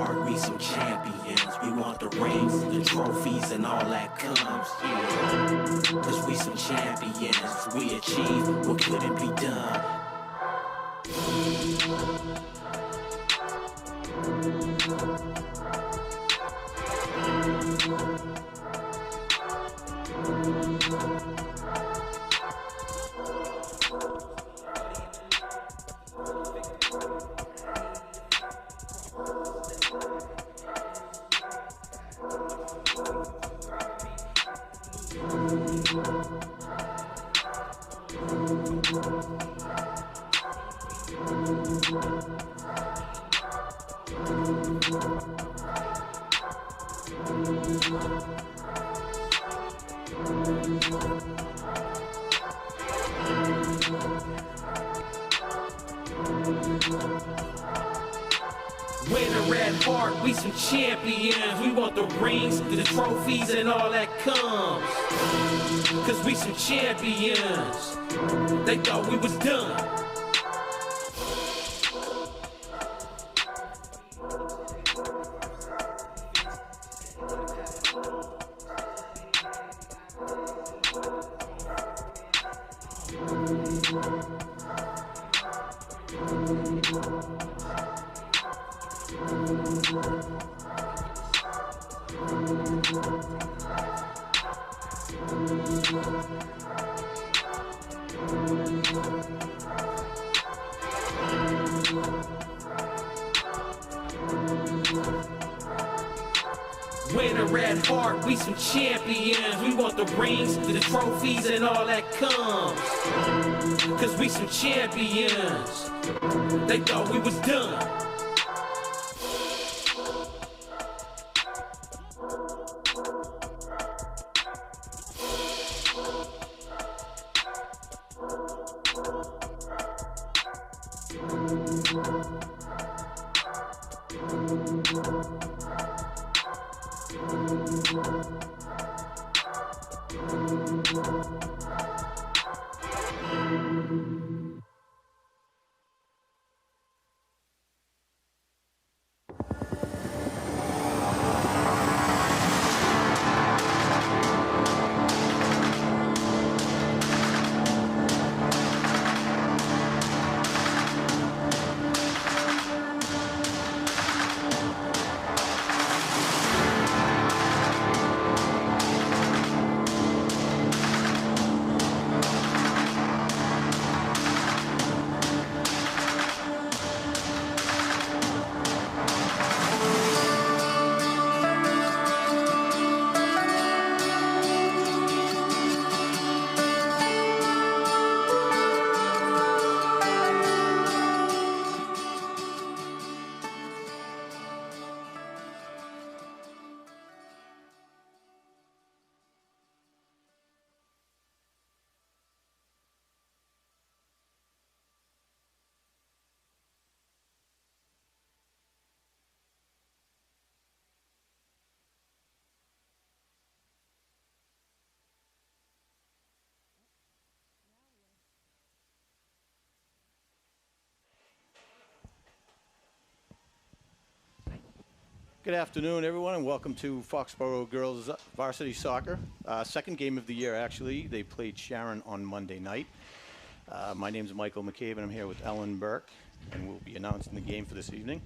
heart, we some champions. We want the rings, the trophies, and all that comes. Yeah. Cause we some champions. We achieve what couldn't be done. We're the red heart, we some champions. We want the rings, the trophies, and all that comes. Cause we some champions. They thought we was done. We're the red heart, we some champions. We want the rings, the trophies, and all that comes. Cause we some champions. They thought we was done. Good afternoon, everyone, and welcome to Foxborough Girls Varsity Soccer. Second game of the year, actually. They played Sharon on Monday night. My name is Michael McCabe, and I'm here with Ellen Burke, and we'll be announcing the game for this evening.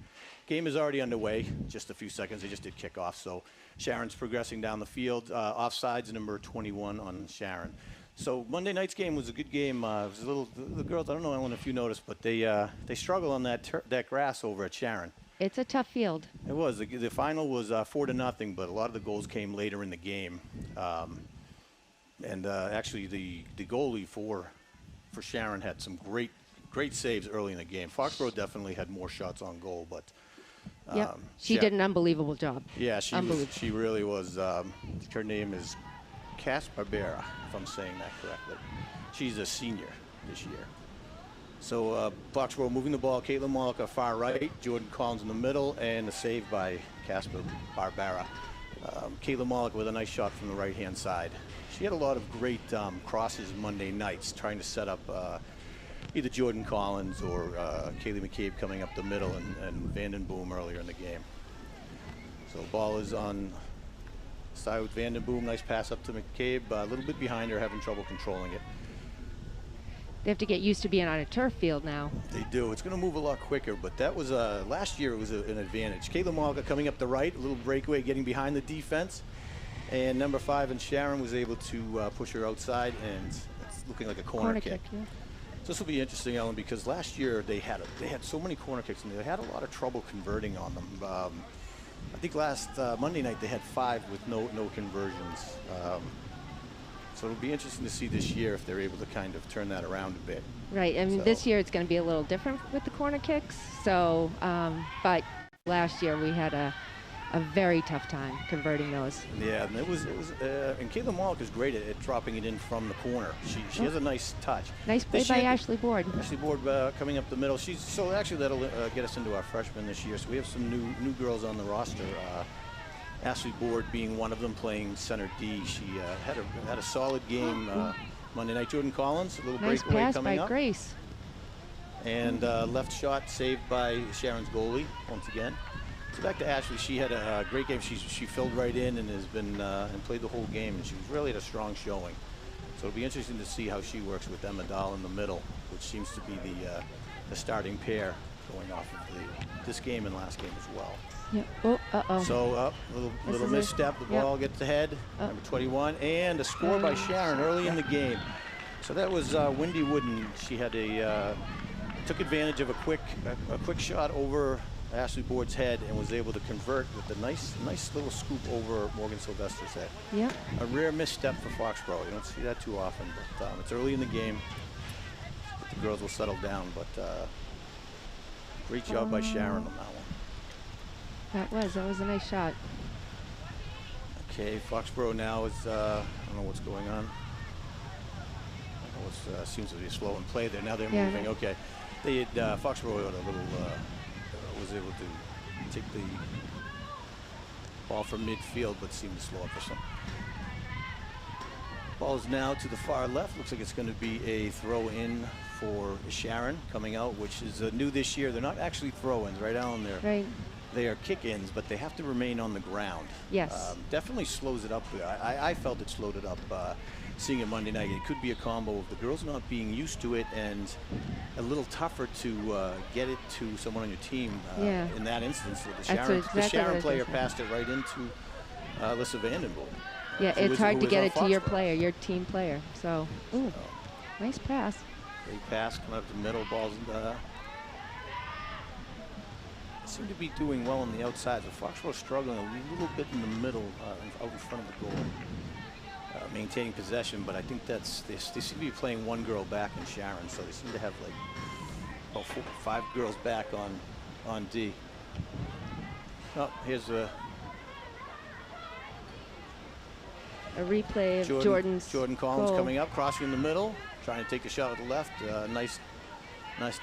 Game is already underway. Just a few seconds. They just did kickoff, so Sharon's progressing down the field. Offsides, number 21 on Sharon. So Monday night's game was a good game. It was a little. The girls, I don't know, Ellen, if you noticed, but they struggle on that grass over at Sharon. It's a tough field. It was. The final was 4-0, but a lot of the goals came later in the game. Actually, the goalie for Sharon had some great saves early in the game. Foxborough definitely had more shots on goal, but yep. She did an unbelievable job. Yeah, she really was. Her name is Cass Barbera, if I'm saying that correctly. She's a senior this year. So Foxborough moving the ball. Caitlin Mollica far right, Jordan Collins in the middle, and a save by Casper Barbera. Caitlin Mollica with a nice shot from the right-hand side. She had a lot of great crosses Monday nights, trying to set up either Jordan Collins or Kaylee McCabe coming up the middle and Vandenboom earlier in the game. So the ball is on side with Vandenboom. Nice pass up to McCabe. A little bit behind her, having trouble controlling it. They have to get used to being on a turf field now. They do. It's going to move a lot quicker, but that was last year it was an advantage. Kayla Malga coming up the right, a little breakaway, getting behind the defense, and number 5 and Sharon was able to push her outside, and it's looking like a corner kick. Yeah. So this will be interesting, Ellen, because last year they had so many corner kicks, and they had a lot of trouble converting on them. I think last Monday night they had 5 with no conversions. So it'll be interesting to see this year if they're able to kind of turn that around a bit. Right. I mean, So- this year it's going to be a little different with the corner kicks. So, but last year we had a very tough time converting those. Yeah, and and Kayla Malk is great at dropping it in from the corner. She has a nice touch. Nice play This by year- Ashley Board. Ashley Board coming up the middle. So actually that'll get us into our freshmen this year. So we have some new girls on the roster. Ashley Board being one of them, playing center D. She had a solid game Monday night. Jordan Collins, a little Nice breakaway pass coming by up. Grace. And left shot saved by Sharon's goalie once again. So back to Ashley. She had a great game. She filled right in and has been and played the whole game. And she was really at a strong showing. So it'll be interesting to see how she works with Emma Dahl in the middle, which seems to be the starting pair going off of this game and last game as well. Yeah. Oh, uh-oh. So up, little is misstep. The yep. ball gets ahead. Number 21, and a score by Sharon early in the game. So that was Wendy Wooden. She had took advantage of a quick shot over Ashley Board's head and was able to convert with a nice little scoop over Morgan Sylvester's head. Yep. A rare misstep for Foxborough. You don't see that too often, but it's early in the game. The girls will settle down, but great job by Sharon on that one. That was a nice shot. Okay, Foxborough now is, I don't know what's going on. It seems to be a slow in play there. Now they're moving. Yeah. Okay. They had, Foxborough had a little, was able to take the ball from midfield, but seemed to slow up or something. Ball is now to the far left. Looks like it's going to be a throw in for Sharon coming out, which is new this year. They're not actually throw-ins, right, Alan? Right. They are kick-ins, but they have to remain on the ground. Yes. Definitely slows it up. I felt it slowed it up seeing it Monday night. It could be a combo of the girls not being used to it and a little tougher to get it to someone on your team. Yeah. In that instance, the That's Sharon, exactly the Sharon what I player was gonna passed it right into Alyssa Vandenboom. Yeah, who it's was- hard who to was get on it to your Foxborough. player, your team player. So, ooh, nice pass. Great pass coming up the middle. Balls seem to be doing well on the outside. The Foxborough struggling a little bit in the middle, out in front of the goal, maintaining possession. But I think they seem to be playing one girl back in Sharon, so they seem to have like about 4 or 5 girls back on D. Oh, here's A replay of Jordan Collins goal. coming up, crossing in the middle, trying to take a shot at the left. Nice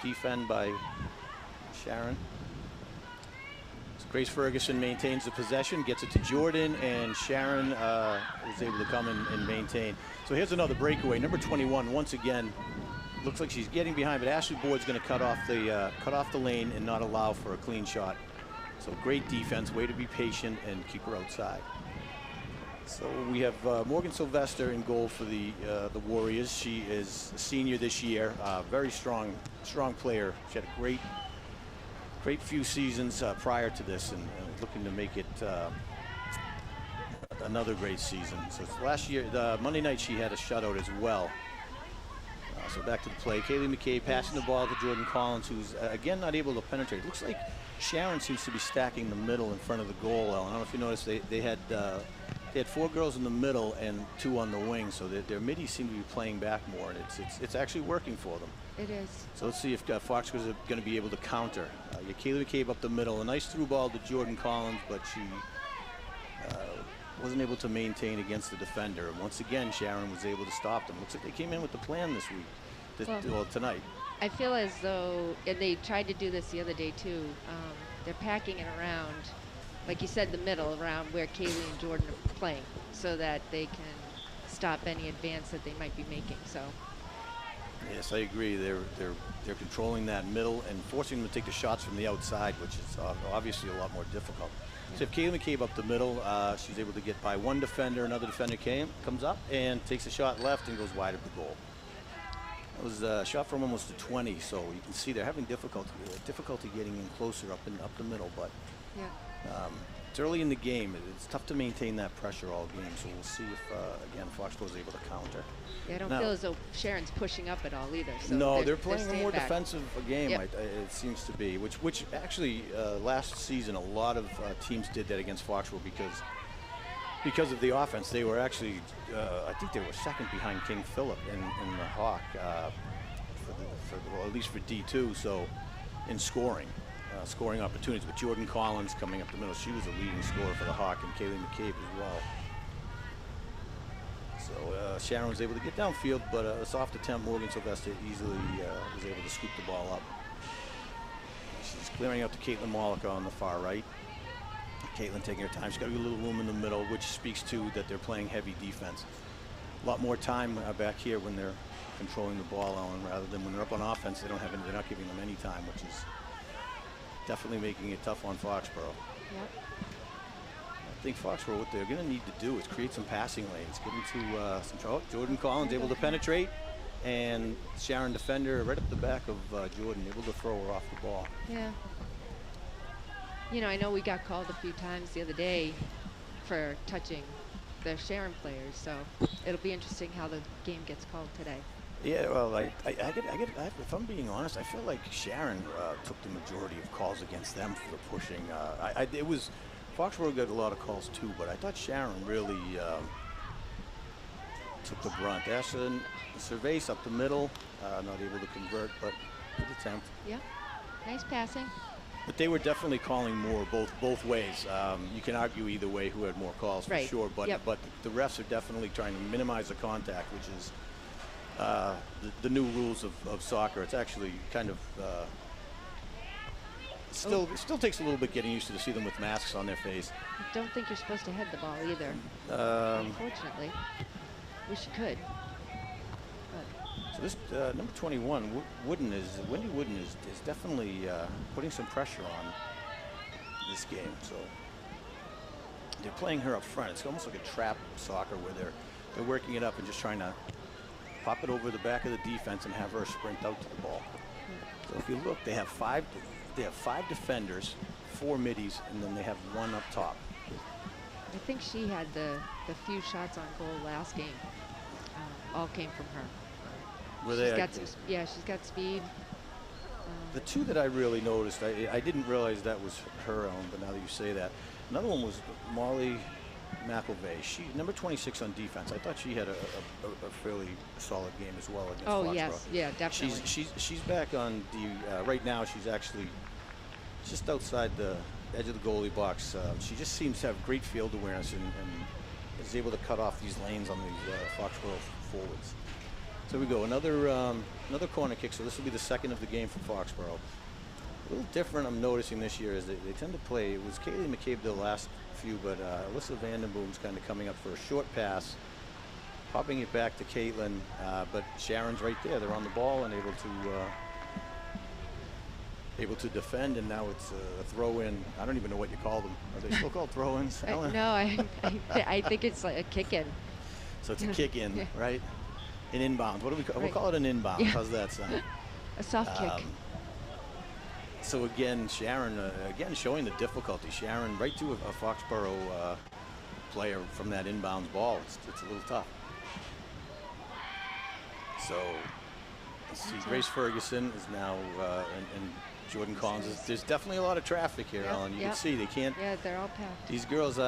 defend by Sharon. So Grace Ferguson maintains the possession, gets it to Jordan, and Sharon is able to come and maintain. So here's another breakaway. Number 21, once again, looks like she's getting behind, but Ashley Board's going to cut off the lane and not allow for a clean shot. So great defense, way to be patient and keep her outside. So we have Morgan Sylvester in goal for the Warriors. She is a senior this year, very strong player. She had a great few seasons prior to this, and looking to make it another great season. So last year, Monday night, she had a shutout as well. So back to the play. Kaylee McKay passing the ball to Jordan Collins, who's again not able to penetrate. It looks like Sharon seems to be stacking the middle in front of the goal. I don't know if you noticed, they had 4 girls in the middle and 2 on the wing, so their middies seem to be playing back more, and it's actually working for them. It is. So let's see if Fox was going to be able to counter. Kaylee McCabe up the middle, a nice through ball to Jordan Collins, but she wasn't able to maintain against the defender. And once again, Sharon was able to stop them. Looks like they came in with the plan this week, well, tonight. I feel as though, and they tried to do this the other day too, they're packing it around, like you said, the middle, around where Kaylee and Jordan are playing, so that they can stop any advance that they might be making. So. Yes, I agree. They're controlling that middle and forcing them to take the shots from the outside, which is obviously a lot more difficult. So if Kaylee McCabe up the middle, she's able to get by one defender. Another defender comes up and takes a shot left and goes wide of the goal. It was a shot from almost to 20, so you can see they're having difficulty getting in closer up the middle. But it's early in the game. It's tough to maintain that pressure all game. So we'll see if again Foxborough's able to counter. Yeah, I don't feel as though Sharon's pushing up at all either. So no, they're playing a more back. defensive game. It seems to be, which actually last season a lot of teams did that against Foxborough because of the offense. They were actually, I think they were second behind King Philip in the Hawk, well, at least for D2. So in scoring opportunities. With Jordan Collins coming up the middle, she was a leading scorer for the Hawk, and Kaylee McCabe as well. So Sharon was able to get downfield, but a soft attempt. Morgan Sylvester easily was able to scoop the ball up. She's clearing out to Caitlin Mollica on the far right. Caitlin taking her time. She's got a little room in the middle, which speaks to that they're playing heavy defense. A lot more time back here when they're controlling the ball, Ellen, rather than when they're up on offense. They're not giving them any time, which is definitely making it tough on Foxborough. Yep. I think Foxborough, what they're going to need to do is create some passing lanes, get into some trouble. Jordan Collins able to penetrate, and Sharon defender right up the back of Jordan, able to throw her off the ball. Yeah. You know, I know we got called a few times the other day for touching the Sharon players, so it'll be interesting how the game gets called today. Yeah, well, if I'm being honest, I feel like Sharon took the majority of calls against them for pushing. It was Foxborough got a lot of calls too, but I thought Sharon really took the brunt. Ashton Cervase up the middle, not able to convert, but good attempt. Yeah, nice passing. But they were definitely calling more both ways. You can argue either way who had more calls for sure, but the refs are definitely trying to minimize the contact, which is the new rules of soccer. It's actually kind of still takes a little bit getting used to see them with masks on their face. I don't think you're supposed to head the ball either. Unfortunately, wish you could. So this number 21, Wendy Wooden is definitely putting some pressure on this game. So they're playing her up front. It's almost like a trap soccer where they're working it up and just trying to pop it over the back of the defense and have her sprint out to the ball. So if you look, they have five defenders, 4 middies, and then they have 1 up top. I think she had the few shots on goal last game. All came from her. She's got speed. The 2 that I really noticed, I didn't realize that was her own, but now that you say that. Another one was Molly McElvey. She number 26 on defense. I thought she had a fairly solid game as well against Foxborough. Yes, yeah, definitely. She's back on the right now. She's actually just outside the edge of the goalie box. She just seems to have great field awareness and is able to cut off these lanes on these Foxborough forwards. So we go another corner kick. So this will be the second of the game for Foxborough. A little different I'm noticing this year is they tend to play. It was Kaylee McCabe the last few, but Alyssa Vandenboom's kind of coming up for a short pass, popping it back to Caitlin, but Sharon's right there. They're on the ball and able to defend, and now it's a throw-in. I don't even know what you call them. Are they still called throw-ins? No, I think it's like a kick-in. So it's a kick-in, right? An inbound. What do we call? We'll call it an inbound. Yeah. How's that sound? A soft kick. So again, Sharon showing the difficulty. Sharon right to a Foxborough player from that inbound ball. It's a little tough. So let's see. Grace Ferguson is now and Jordan Collins. There's definitely a lot of traffic here, Ellen. You can see they can't. Yeah, they're all packed. These girls,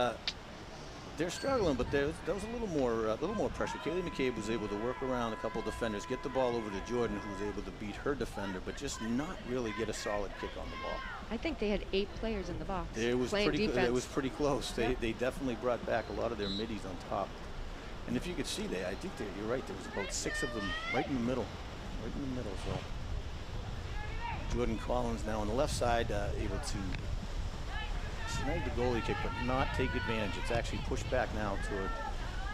they're struggling, but there was a little more pressure. Kaylee McCabe was able to work around a couple defenders, get the ball over to Jordan, who was able to beat her defender, but just not really get a solid kick on the ball. I think they had 8 players in the box. It was pretty close. Yep. They definitely brought back a lot of their middies on top. And if you could see, I think you're right. There was about 6 of them right in the middle. So Jordan Collins now on the left side, able to snag the goalie kick, but not take advantage. It's actually pushed back now toward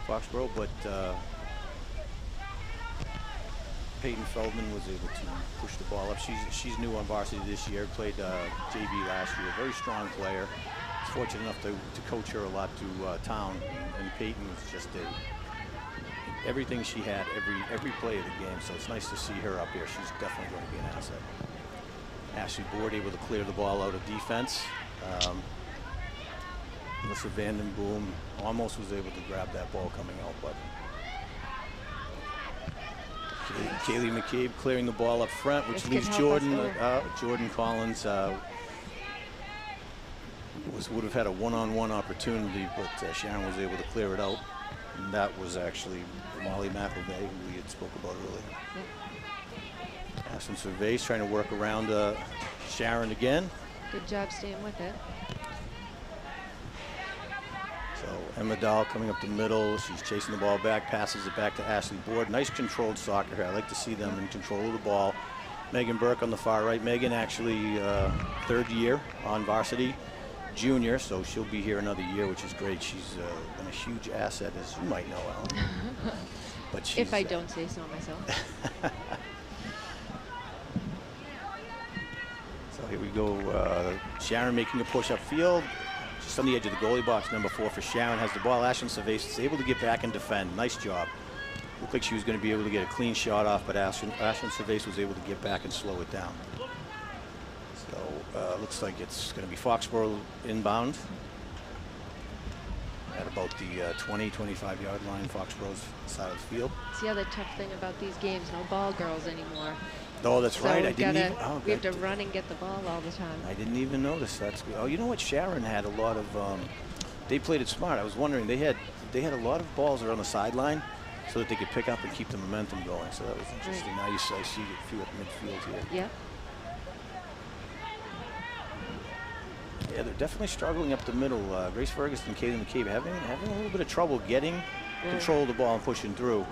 Foxborough, but Peyton Feldman was able to push the ball up. She's new on varsity this year, played JV last year. Very strong player. fortunate enough to coach her a lot to town, and Peyton was just everything she had every play of the game. So it's nice to see her up here. She's definitely going to be an asset. Ashley Board able to clear the ball out of defense. Melissa Vandenboom almost was able to grab that ball coming out, but Kaylee McCabe clearing the ball up front, which leaves Jordan Collins would have had a one-on-one opportunity, but Sharon was able to clear it out. And that was actually Molly McElvey, who we had spoke about earlier. Yep. Ashton Cervais trying to work around Sharon again. Good job staying with it. So Emma Dahl coming up the middle. She's chasing the ball back, passes it back to Ashley Board. Nice controlled soccer here. I like to see them in control of the ball. Megan Burke on the far right. Megan actually third year on Varsity junior, so she'll be here another year, which is great. She's been a huge asset, as you might know, Ellen. But she's, if I don't say so myself. So here we go. Sharon making a push upfield. Just on the edge of the goalie box. Number 4 for Sharon has the ball. Ashton Cervais is able to get back and defend. Nice job. Looked like she was going to be able to get a clean shot off, but Ashton Cervais was able to get back and slow it down. So looks like it's going to be Foxborough inbound at about the 20-25 yard line, Foxborough's side of the field. It's the other tough thing about these games, no ball girls anymore. Oh, that's so right. I didn't even. We have to run and get the ball all the time. I didn't even notice. That's good. Oh, you know what? Sharon had a lot of. They played it smart. I was wondering they had a lot of balls around the sideline, so that they could pick up and keep the momentum going. So that was interesting. Right. Now I see a few at midfield here. Yeah. Yeah, they're definitely struggling up the middle. Grace Ferguson and Kaylee McCabe having a little bit of trouble getting control of the ball and pushing through.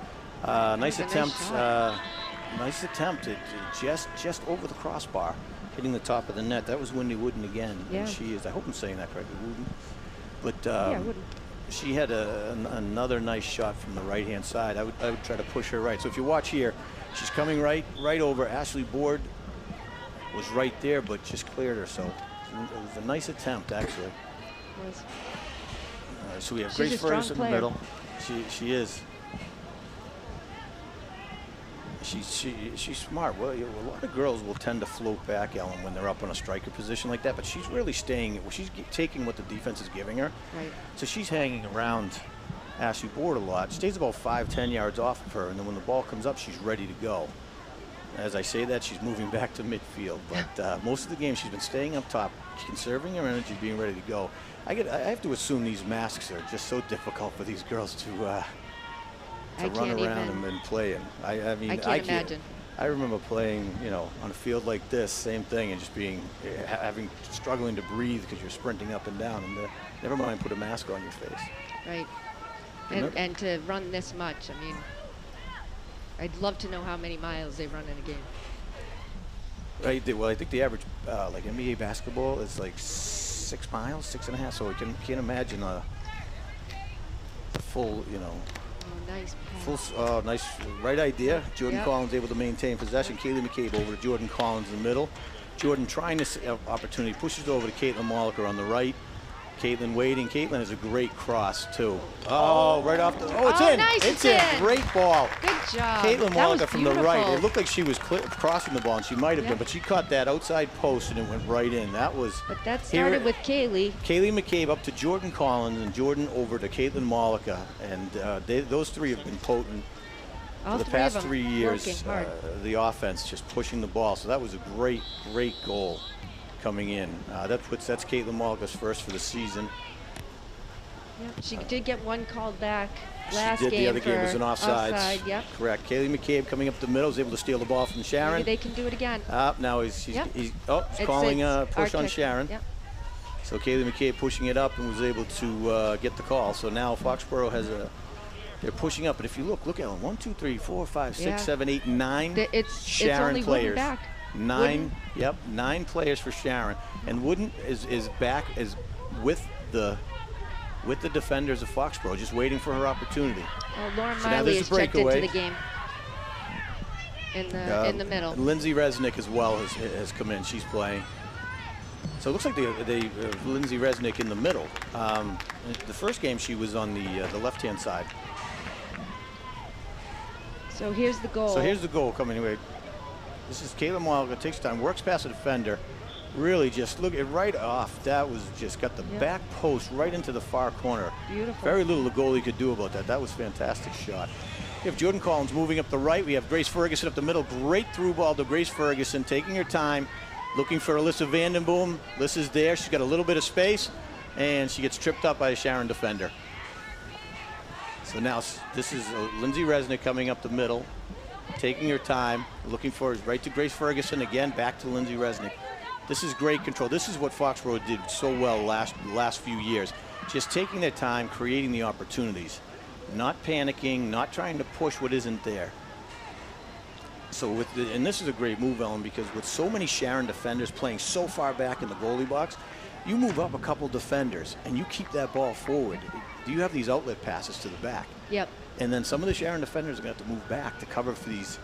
Nice attempt. Nice attempt. It just over the crossbar, hitting the top of the net. That was Wendy Wooden again. Yeah. And she is. I hope I'm saying that correctly, Wooden. But yeah, Wooden. She had another nice shot from the right-hand side. I would try to push her right. So if you watch here, she's coming right over. Ashley Board was right there, but just cleared her. So it was a nice attempt, actually. So we have Grace Ferguson in the middle. She is. She's smart. Well, a lot of girls will tend to float back, Ellen, when they're up on a striker position like that. But she's really staying. She's taking what the defense is giving her. Right. So she's hanging around Ashley Board a lot. Stays about 5-10 yards off of her, and then when the ball comes up, she's ready to go. As I say that, she's moving back to midfield. But most of the game, she's been staying up top, conserving her energy, being ready to go. I have to assume these masks are just so difficult for these girls to run around and play in. I mean, I can't imagine. I remember playing, on a field like this, same thing, and just struggling to breathe because you're sprinting up and down, and never mind put a mask on your face. Right. And to run this much, I mean, I'd love to know how many miles they run in a game. Right. Well, I think the average, like NBA basketball, is like 6 miles, 6.5. So I can't imagine a full, Nice pass. Nice right idea. Jordan Collins able to maintain possession. Kaylee McCabe over to Jordan Collins in the middle. Jordan trying to see opportunity, pushes over to Caitlin Molliker on the right. Caitlin waiting. Caitlin has a great cross too. Right off the. It's in. Nice, it's in. Great ball. Good job. Caitlin Molliker from the right. It looked like she was crossing the ball, and she might have been, but she caught that outside post and it went right in. That was. But that started with Kaylee. Kaylee McCabe up to Jordan Collins, and Jordan over to Caitlin Molliker, and those three have been potent for the past 3 years. The offense just pushing the ball. So that was a great goal coming in. That's Caitlin Molliker's first for the season. Yep, she did get one called back last game. The other game was an offside. Yep. Correct. Kaylee McCabe coming up the middle is able to steal the ball from Sharon. Maybe they can do it again. Now he's calling a push on Sharon. Yep. So Kaylee McCabe pushing it up and was able to get the call. So now Foxborough has they're pushing up. But if you look at 1, 2, 3, 4, 5, 6, 7, 8, 9 Sharon it's only players. Back. 9 players for Sharon, and Wooden is back with the defenders of Foxborough, just waiting for her opportunity. Lauren Miley is checked into the game in the middle. Lindsay Resnick as well has come in. She's playing. So it looks like Lindsay Resnick in the middle. The first game she was on the left-hand side. So here's the goal. So here's the goal coming away. This is Kayla Malka, takes time, works past the defender. Really just look it right off. That was just got the back post right into the far corner. Beautiful. Very little the goalie could do about that. That was a fantastic shot. We have Jordan Collins moving up the right. We have Grace Ferguson up the middle. Great through ball to Grace Ferguson, taking her time, looking for Alyssa Vandenboom. Alyssa's there. She's got a little bit of space, and she gets tripped up by a Sharon defender. So now this is Lindsay Resnick coming up the middle, taking her time, looking for right to Grace Ferguson again, back to Lindsay Resnick. This is great control. This is what Foxborough did so well last few years. Just taking their time, creating the opportunities, not panicking, not trying to push what isn't there. So and this is a great move, Ellen, because with so many Sharon defenders playing so far back in the goalie box, you move up a couple defenders and you keep that ball forward. You have these outlet passes to the back. Yep. And then some of the Sharon defenders are going to have to move back to cover for these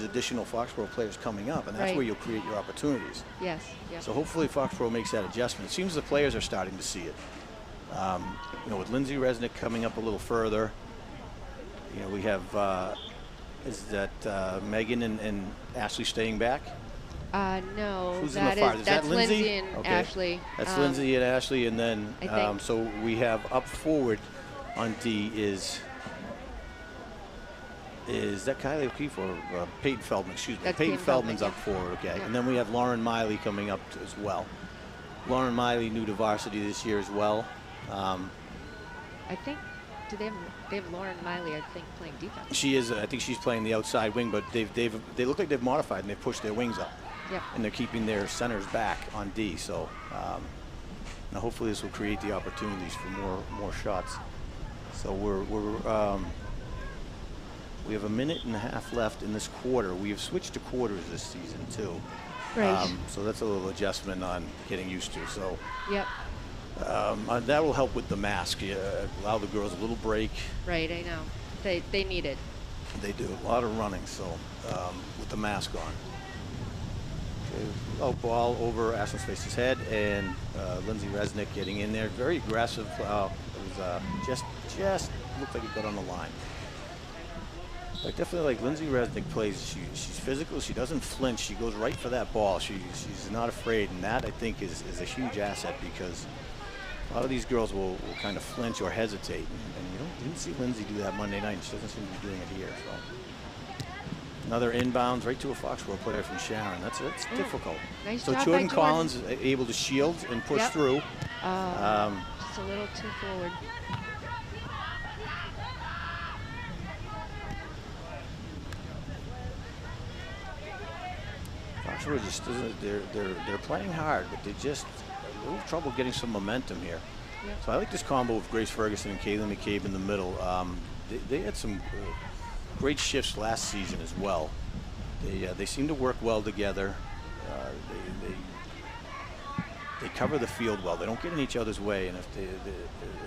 additional Foxborough players coming up, and that's where you'll create your opportunities. Yes. Yep. So hopefully Foxborough makes that adjustment. It seems the players are starting to see it. You know, with Lindsay Resnick coming up a little further, you know, we have is that Megan and Ashley staying back? No. Who's in the far? Is that Lindsay? Lindsay and Ashley. That's Lindsay and Ashley, and then I think. so we have up forward on D is that Kylie O'Keefe or Peyton Feldman? Excuse me. That's Peyton Peyton Feldman's Feldman, up forward, okay. Yeah. And then we have Lauren Miley coming up as well. Lauren Miley new to varsity this year as well. I think. Do they have Lauren Miley? I think playing defense. She is. I think she's playing the outside wing, but they look like they've modified and they've pushed their wings up. Yep. And they're keeping their centers back on D. So now hopefully this will create the opportunities for more shots. So we have a minute and a half left in this quarter. We have switched to quarters this season too. Right. So that's a little adjustment on getting used to. So Yep. that will help with the mask. Allow the girls a little break. Right. I know. They need it. They do a lot of running. So with the mask on. Okay. Ball over Ashlyn Space's head, and Lindsay Resnick getting in there. Very aggressive. It was just looked like it got on the line. I definitely like Lindsay Resnick plays. She's physical. She doesn't flinch. She goes right for that ball. She's not afraid, and that I think is a huge asset because a lot of these girls will kind of flinch or hesitate, and you didn't see Lindsay do that Monday night. She doesn't seem to be doing it here. So another inbounds right to a Foxborough player from Sharon. That's difficult. Nice so job Jordan by Collins is able to shield and push through. Just a little too forward. Foxborough just doesn't. They're playing hard, but they just a little trouble getting some momentum here. Yep. So I like this combo of Grace Ferguson and Kaylee McCabe in the middle. They had some great shifts last season as well. They seem to work well together. They cover the field well. They don't get in each other's way, and if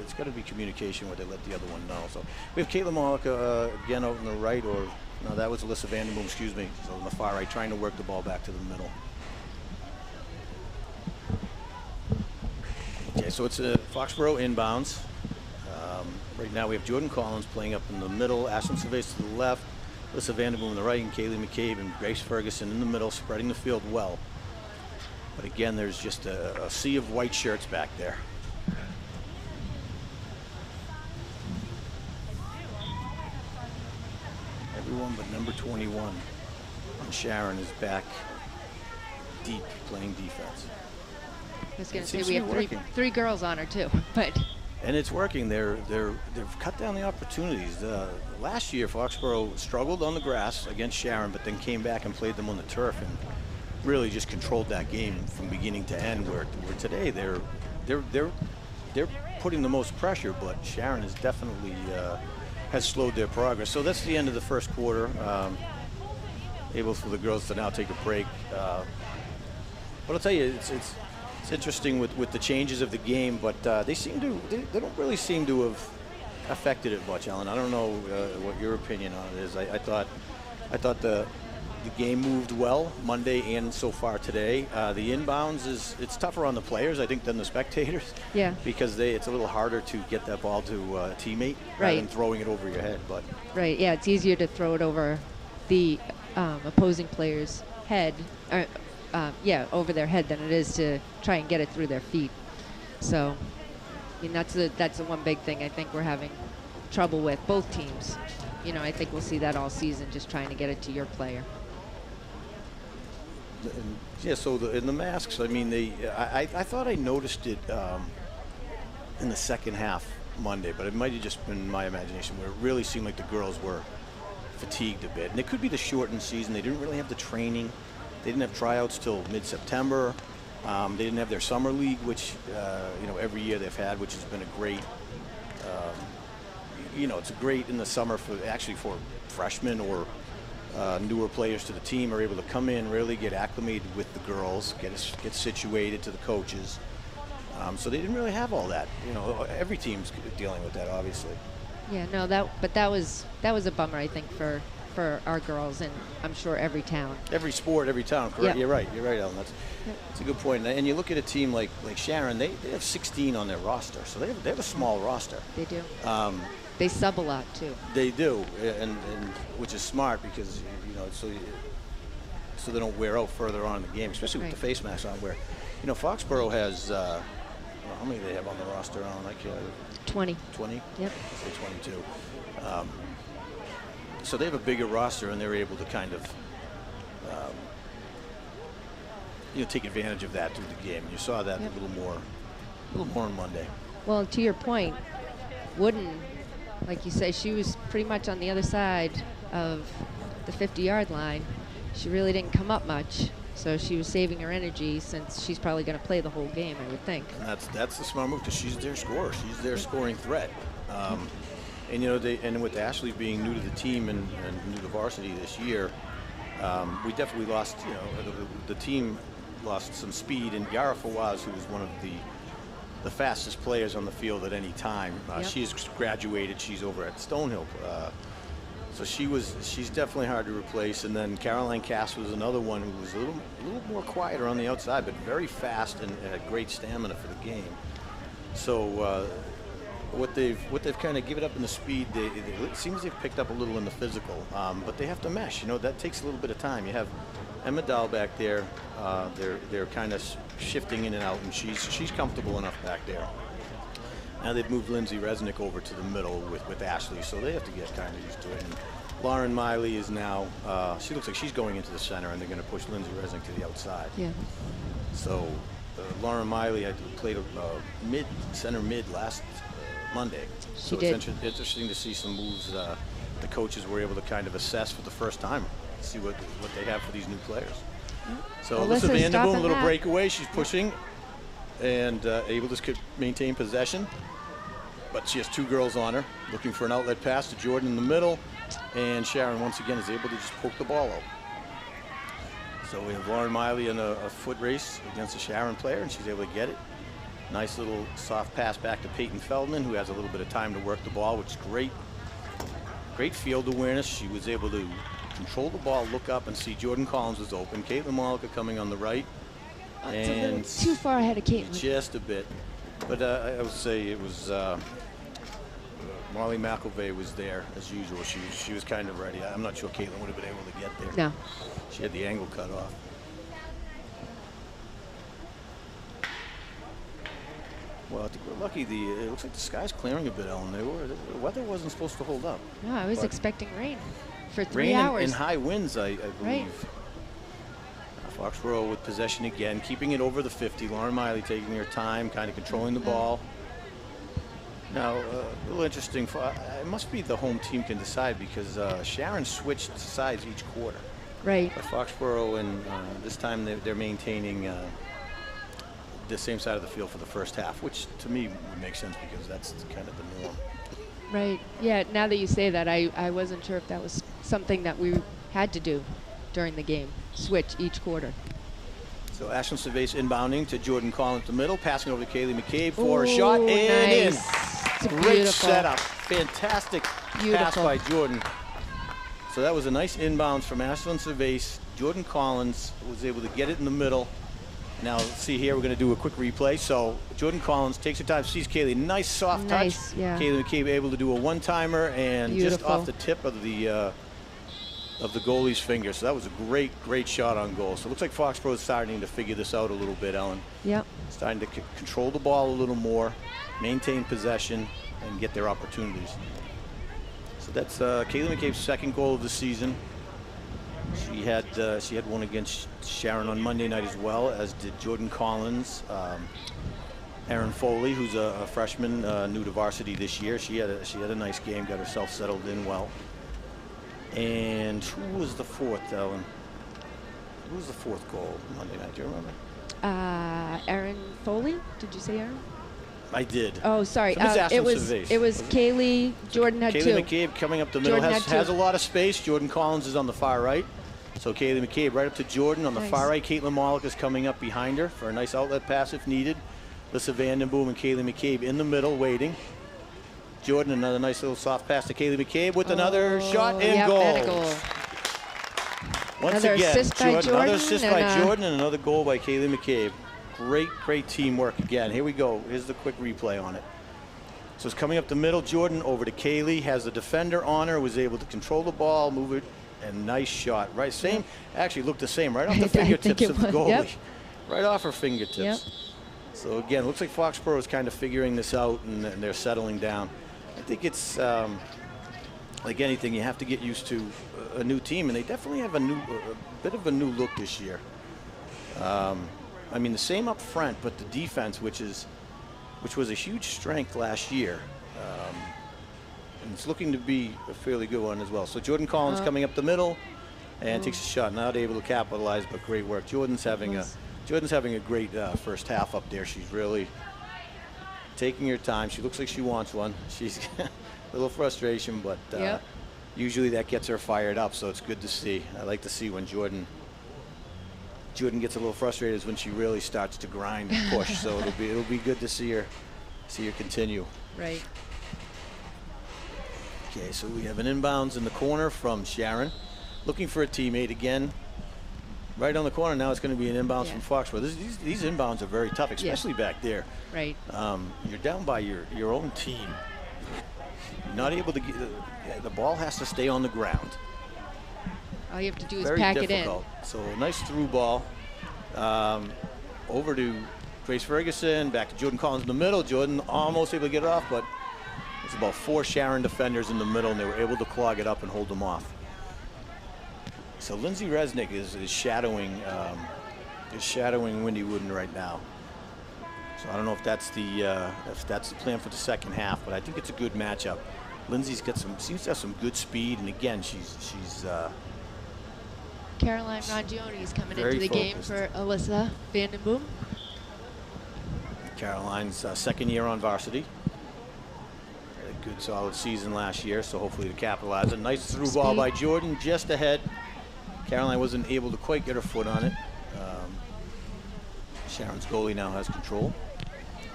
it's got to be communication where they let the other one know. So we have Caitlin Malika again out on the right, or no, that was Alyssa Vandenboom, excuse me. So on the far right, trying to work the ball back to the middle. Okay, so it's a Foxborough inbounds. Right now we have Jordan Collins playing up in the middle, Ashlyn Sylvester to the left, Alyssa Vandenboom on the right, and Kaylee McCabe and Grace Ferguson in the middle, spreading the field well. But again, there's just a sea of white shirts back there. Everyone but number 21 on Sharon is back deep playing defense. I was going to say we have three girls on her too, but. And it's working. They've cut down the opportunities. Last year, Foxborough struggled on the grass against Sharon, but then came back and played them on the turf and really just controlled that game from beginning to end. Where today they're putting the most pressure, but Sharon is definitely has slowed their progress. So that's the end of the first quarter. Able for the girls to now take a break. But I'll tell you, it's interesting with the changes of the game, but they don't really seem to have affected it much, Alan. I don't know what your opinion on it is. I thought the the game moved well Monday and so far today. The inbounds it's tougher on the players, I think, than the spectators. Yeah. Because it's a little harder to get that ball to a teammate rather than throwing it over your head. But right, yeah, it's easier to throw it over the opposing player's head, or, over their head than it is to try and get it through their feet. So, I mean, that's the one big thing I think we're having trouble with, both teams. You know, I think we'll see that all season, just trying to get it to your player. Yeah, so in the masks, I mean, I thought I noticed it in the second half Monday, but it might have just been my imagination where it really seemed like the girls were fatigued a bit. And it could be the shortened season. They didn't really have the training. They didn't have tryouts till mid-September. They didn't have their summer league, which, every year they've had, which has been a great, it's great in the summer for freshmen or newer players to the team are able to come in, really get acclimated with the girls, get situated to the coaches. So they didn't really have all that. You know, every team's dealing with that, obviously. Yeah, no, that was a bummer, I think, for our girls, and I'm sure every town. Every sport, every town, correct? Yep. You're right, Ellen. That's a good point. And you look at a team like Sharon, they have 16 on their roster, so they have a small roster. They do. They sub a lot too. They do, and which is smart because so they don't wear out further on in the game, especially with the face masks on. Where, Foxborough has how many do they have on the roster? 20. 20. Yep. Say 22. So they have a bigger roster, and they're able to kind of take advantage of that through the game. You saw that a little more on Monday. Well, to your point, Wooden, like you say, she was pretty much on the other side of the 50-yard line. She really didn't come up much, so she was saving her energy since she's probably going to play the whole game, I would think. And that's the smart move because she's their scorer. She's their scoring threat. And with Ashley being new to the team and new to varsity this year, we definitely lost. The team lost some speed. And Yara Fawaz, who was one of the fastest players on the field at any time, she's graduated. She's over at Stonehill, so she's definitely hard to replace. And then Caroline Cass was another one who was a little more quieter on the outside, but very fast and had great stamina for the game. So. What they've kind of given up in the speed, it seems they've picked up a little in the physical, but they have to mesh. That takes a little bit of time. You have Emma Dahl back there. They're kind of shifting in and out, and she's comfortable enough back there. Now they've moved Lindsay Resnick over to the middle with Ashley, so they have to get kind of used to it. And Lauren Miley is now, she looks like she's going into the center, and they're going to push Lindsay Resnick to the outside. Yeah. So Lauren Miley had played center mid last Monday. So it's interesting to see some moves the coaches were able to kind of assess for the first time, see what they have for these new players. So Alyssa Vanderboom, a little breakaway. She's pushing and able to maintain possession. But she has two girls on her, looking for an outlet pass to Jordan in the middle. And Sharon, once again, is able to just poke the ball out. So we have Lauren Miley in a foot race against a Sharon player, and she's able to get it. Nice little soft pass back to Peyton Feldman, who has a little bit of time to work the ball, which is great. Great field awareness. She was able to control the ball, look up, and see Jordan Collins was open. Caitlin Malika coming on the right. It's a little too far ahead of Caitlin. Just a bit. But I would say it was Molly McElvey was there as usual. She was kind of ready. I'm not sure Caitlin would have been able to get there. No. She had the angle cut off. Well, I think we're lucky. It looks like the sky's clearing a bit, Ellen. The weather wasn't supposed to hold up. No, I was expecting rain for 3 rain hours. And high winds, I believe. Right. Foxborough with possession again, keeping it over the 50. Lauren Miley taking her time, kind of controlling the ball. Now, a little interesting. It must be the home team can decide because Sharon switched sides each quarter. Right. But Foxborough, and this time they're maintaining the same side of the field for the first half, which to me would make sense because that's kind of the norm. Right. Yeah, now that you say that, I wasn't sure if that was something that we had to do during the game, switch each quarter. So Ashlyn Cervais inbounding to Jordan Collins to the middle, passing over to Kaylee McCabe for a shot and nice. in. Great setup. Fantastic pass by Jordan. So that was a nice inbounds from Ashlyn Cervase. Jordan Collins was able to get it in the middle. Now, see here, we're going to do a quick replay. So Jordan Collins takes her time, sees Kaylee. Nice soft touch. Yeah. Kaylee McCabe able to do a one-timer and Beautiful. just off the tip of the goalie's finger. So that was a great, great shot on goal. So it looks like Foxborough is starting to figure this out a little bit, Ellen. Yep. Starting to control the ball a little more, maintain possession, and get their opportunities. So that's Kaylee McCabe's second goal of the season. She had one against Sharon on Monday night as well, as did Jordan Collins. Erin Foley, who's a freshman new to varsity this year, she had a nice game, got herself settled in well. And who was the fourth, Ellen? Who was the fourth goal Monday night? Do you remember? Erin Foley. Did you say Erin? I did. Oh, sorry. It was Kaylee. Jordan had two. Kaylee McCabe coming up the middle has a lot of space. Jordan Collins is on the far right. So Kaylee McCabe right up to Jordan on the far right. Caitlin Mollick is coming up behind her for a nice outlet pass if needed. Lissa Vandenboom and Kaylee McCabe in the middle waiting. Jordan, another nice little soft pass to Kaylee McCabe with another shot and goal. And a goal. Once another again, assist by Jordan, another assist by Jordan and another goal by Kaylee McCabe. Great, great teamwork again. Here we go. Here's the quick replay on it. So it's coming up the middle. Jordan over to Kaylee, has the defender on her, was able to control the ball, move it, and nice shot. Right, same. Actually looked the same. Right off the fingertips of the goalie. Yep. Right off her fingertips. Yep. So again, looks like Foxborough is kind of figuring this out, and they're settling down. I think it's like anything, you have to get used to a new team, and they definitely have a bit of a new look this year. I mean, the same up front, but the defense, which was a huge strength last year, and it's looking to be a fairly good one as well. So Jordan Collins coming up the middle and takes a shot, not able to capitalize, but great work. Jordan's having a great first half up there. She's really taking her time. She looks like she wants one. She's a little frustration, but usually that gets her fired up, so it's good to see. I like to see when Jordan gets a little frustrated, is when she really starts to grind and push. So it'll be good to see her continue. Right. Okay, so we have an inbounds in the corner from Sharon, looking for a teammate again. Right on the corner now. It's going to be an inbounds from Foxborough. These inbounds are very tough, especially back there. Right. You're down by your own team. You're not able to get the ball has to stay on the ground. All you have to do is Very pack difficult. it in. So a nice through ball over to Grace Ferguson, back to Jordan Collins in the middle. Jordan almost able to get it off, but it's about 4 Sharon defenders in the middle, and they were able to clog it up and hold them off. So Lindsay Resnick is shadowing Wendy Wooden right now. So I don't know if that's the plan for the second half, but I think it's a good matchup. Lindsay's got seems to have some good speed, and again, she's Caroline Rangione is coming into the game focused. for Alyssa Vandenboom. Caroline's second year on varsity. Had a good solid season last year, so hopefully to capitalize. A nice through ball by Jordan, just ahead. Caroline wasn't able to quite get her foot on it. Sharon's goalie now has control.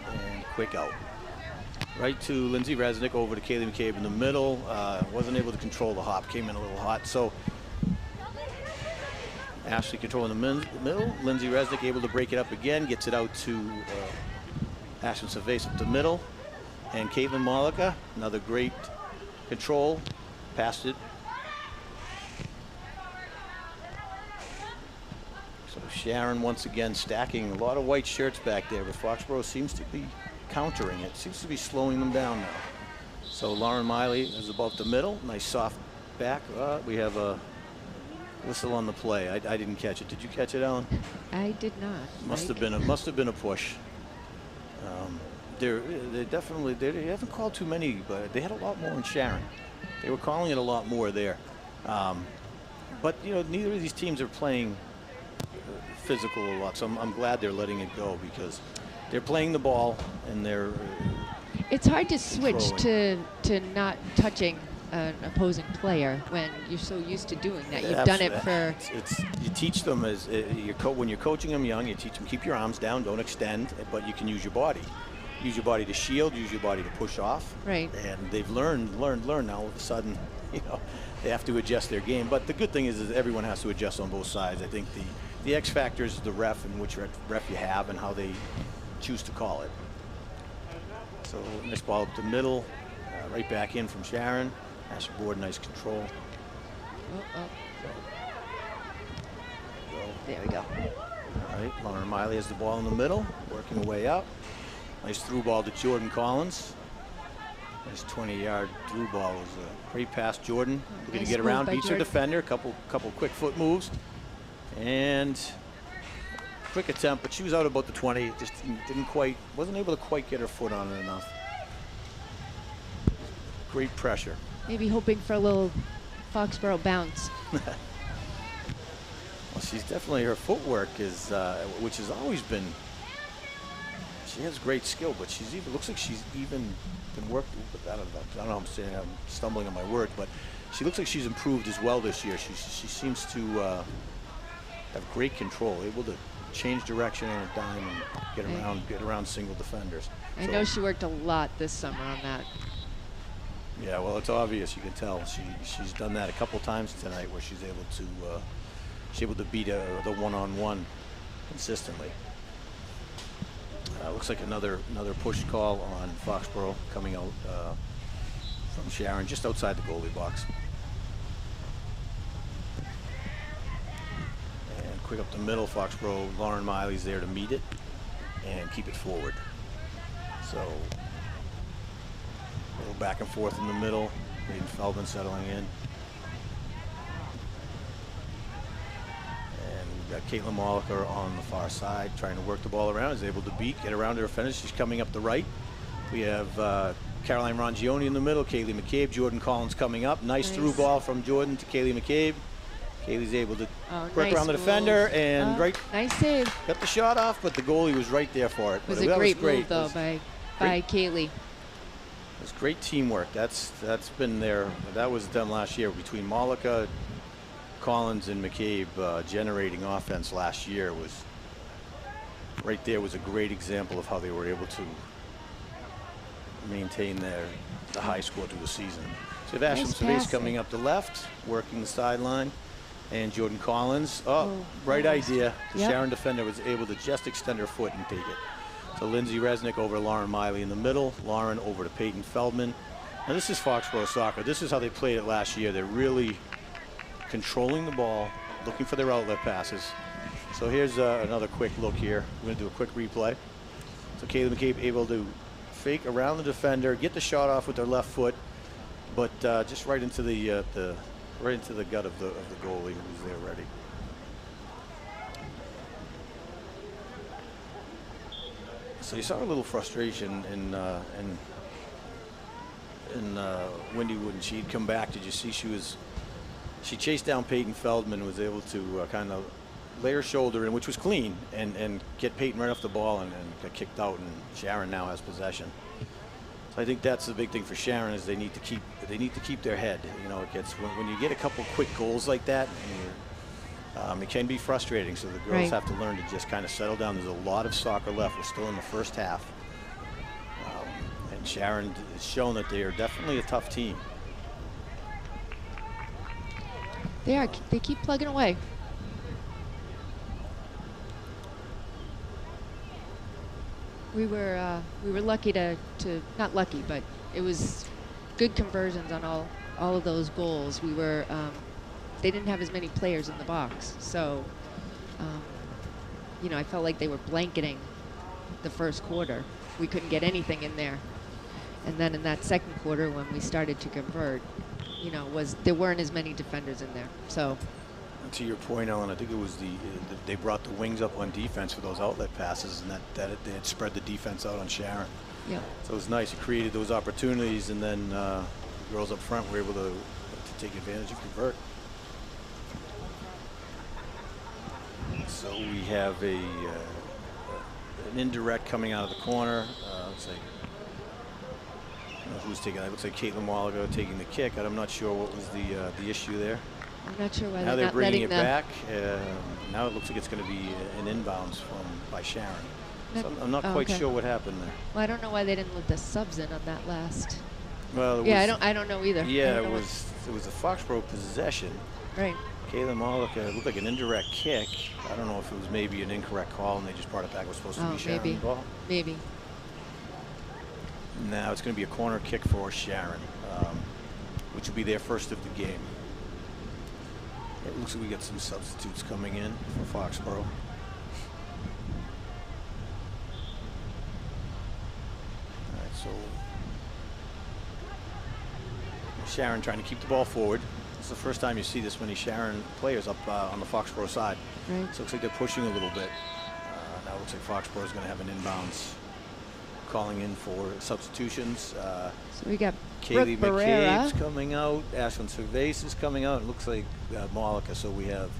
And quick out. Right to Lindsay Resnick, over to Kaylee McCabe in the middle. Wasn't able to control the hop, came in a little hot. So Ashley controlling the middle. Lindsay Resnick able to break it up again, gets it out to Ashlyn Cervase up the middle. And Caitlin Mollica, another great control, passed it. So Sharon once again stacking a lot of white shirts back there, but Foxborough seems to be countering it. Seems to be slowing them down now. So Lauren Miley is about the middle. Nice soft back. We have a whistle on the play. I didn't catch it. Did you catch it, Ellen? I did not. Must have been a push. They definitely they haven't called too many, but they had a lot more in Sharon. They were calling it a lot more there. But you know, neither of these teams are playing physical a lot, so I'm glad they're letting it go, because they're playing the ball and they're It's hard to switch to not touching an opposing player when you're so used to doing that. You've done it for. You teach them when you're coaching them young. You teach them keep your arms down, don't extend, but you can use your body. use your body to shield, use your body to push off. Right. And they've learned now. All of a sudden, they have to adjust their game. But the good thing is everyone has to adjust on both sides. I think the X factor is the ref and which ref you have and how they choose to call it. So nice ball up the middle, right back in from Sharon. Asher Board, nice control. There we go. All right, Lauren Miley has the ball in the middle, working her way up. Nice through ball to Jordan Collins. Nice 20-yard through ball. It was a great pass, Jordan. Looking to get around, beats her defender. Couple quick foot moves, and quick attempt, but she was out about the 20. Just wasn't able to quite get her foot on it enough. Great pressure. Maybe hoping for a little Foxborough bounce. Well, she's definitely, her footwork is, which has always been, she has great skill, but looks like she's even been worked, I don't know, I'm stumbling on my words, but she looks like she's improved as well this year. She seems to have great control, able to change direction on a dime and get around single defenders. I know she worked a lot this summer on that. Yeah, well, it's obvious. You can tell she's done that a couple times tonight, where she's able to beat the one-on-one consistently. Looks like another push call on Foxborough coming out from Sharon, just outside the goalie box. And quick up the middle, Foxborough. Lauren Miley's there to meet it and keep it forward. So a little back and forth in the middle. Hayden Feldman settling in. And we've got Caitlin Molliker on the far side trying to work the ball around. Is able to get around her finish. She's coming up the right. We have Caroline Rongione in the middle. Kaylee McCabe. Jordan Collins coming up. Nice through ball from Jordan to Kaylee McCabe. Kaylee's able to work around the defender and nice save. Got the shot off, but the goalie was right there for it. It was a great move though by Kaylee. It's great teamwork. That's been there. That was done last year between Mollica, Collins, and McCabe. Generating offense last year was right there. Was a great example of how they were able to maintain the high score through the season. So we have Ashlyn Cervase coming up the left, working the sideline, and Jordan Collins. Right idea. The Sharon defender was able to just extend her foot and take it. So Lindsay Resnick over Lauren Miley in the middle. Lauren over to Peyton Feldman. Now this is Foxborough soccer. This is how they played it last year. They're really controlling the ball, looking for their outlet passes. So here's another quick look here. We're going to do a quick replay. So Kaylee McCabe able to fake around the defender, get the shot off with their left foot, but just right into the gut of the goalie who's there ready. So you saw a little frustration in Wendy Wood, and she'd come back. Did you see she chased down Peyton Feldman and was able to kind of lay her shoulder in, which was clean, and get Peyton right off the ball and got kicked out, and Sharon now has possession. So I think that's the big thing for Sharon is they need to keep their head. You know, it gets when you get a couple quick goals like that, it can be frustrating. So the girls have to learn to just kind of settle down. There's a lot of soccer left. We're still in the first half, and Sharon has shown that they are definitely a tough team. They are. They keep plugging away. We were lucky to not lucky, but it was good conversions on all of those goals. We were they didn't have as many players in the box, so you know, I felt like they were blanketing the first quarter. We couldn't get anything in there, and then in that second quarter when we started to convert, you know, there weren't as many defenders in there. So to your point, Ellen, I think it was they brought the wings up on defense for those outlet passes, and that they had spread the defense out on Sharon. Yeah. So it was nice. It created those opportunities, and then the girls up front were able to take advantage and convert. So we have an indirect coming out of the corner. Looks like, I don't know who's taking that. It looks like Caitlin Wallago taking the kick. I'm not sure what was the issue there. I'm not sure why now they're not bringing it letting back. Now it looks like it's going to be an inbounds by Sharon. So I'm not quite sure what happened there. Well, I don't know why they didn't let the subs in on that last. Well, I don't know either. Yeah, it was a Foxborough possession. Right. Kayla Molick, it looked like an indirect kick. I don't know if it was maybe an incorrect call and they just brought it back. It was supposed to be Sharon's ball. Maybe. Now it's going to be a corner kick for Sharon, which will be their first of the game. It looks like we got some substitutes coming in for Foxborough. All right, so Sharon trying to keep the ball forward. It's the first time you see this many Sharon players up on the Foxborough side. Right. So it looks like they're pushing a little bit. Now it looks like Foxborough is going to have an inbounds calling in for substitutions. So we got Kaylee Brooke McCabe's coming out. Ashlyn Cervais is coming out. It looks like Mollica. So we have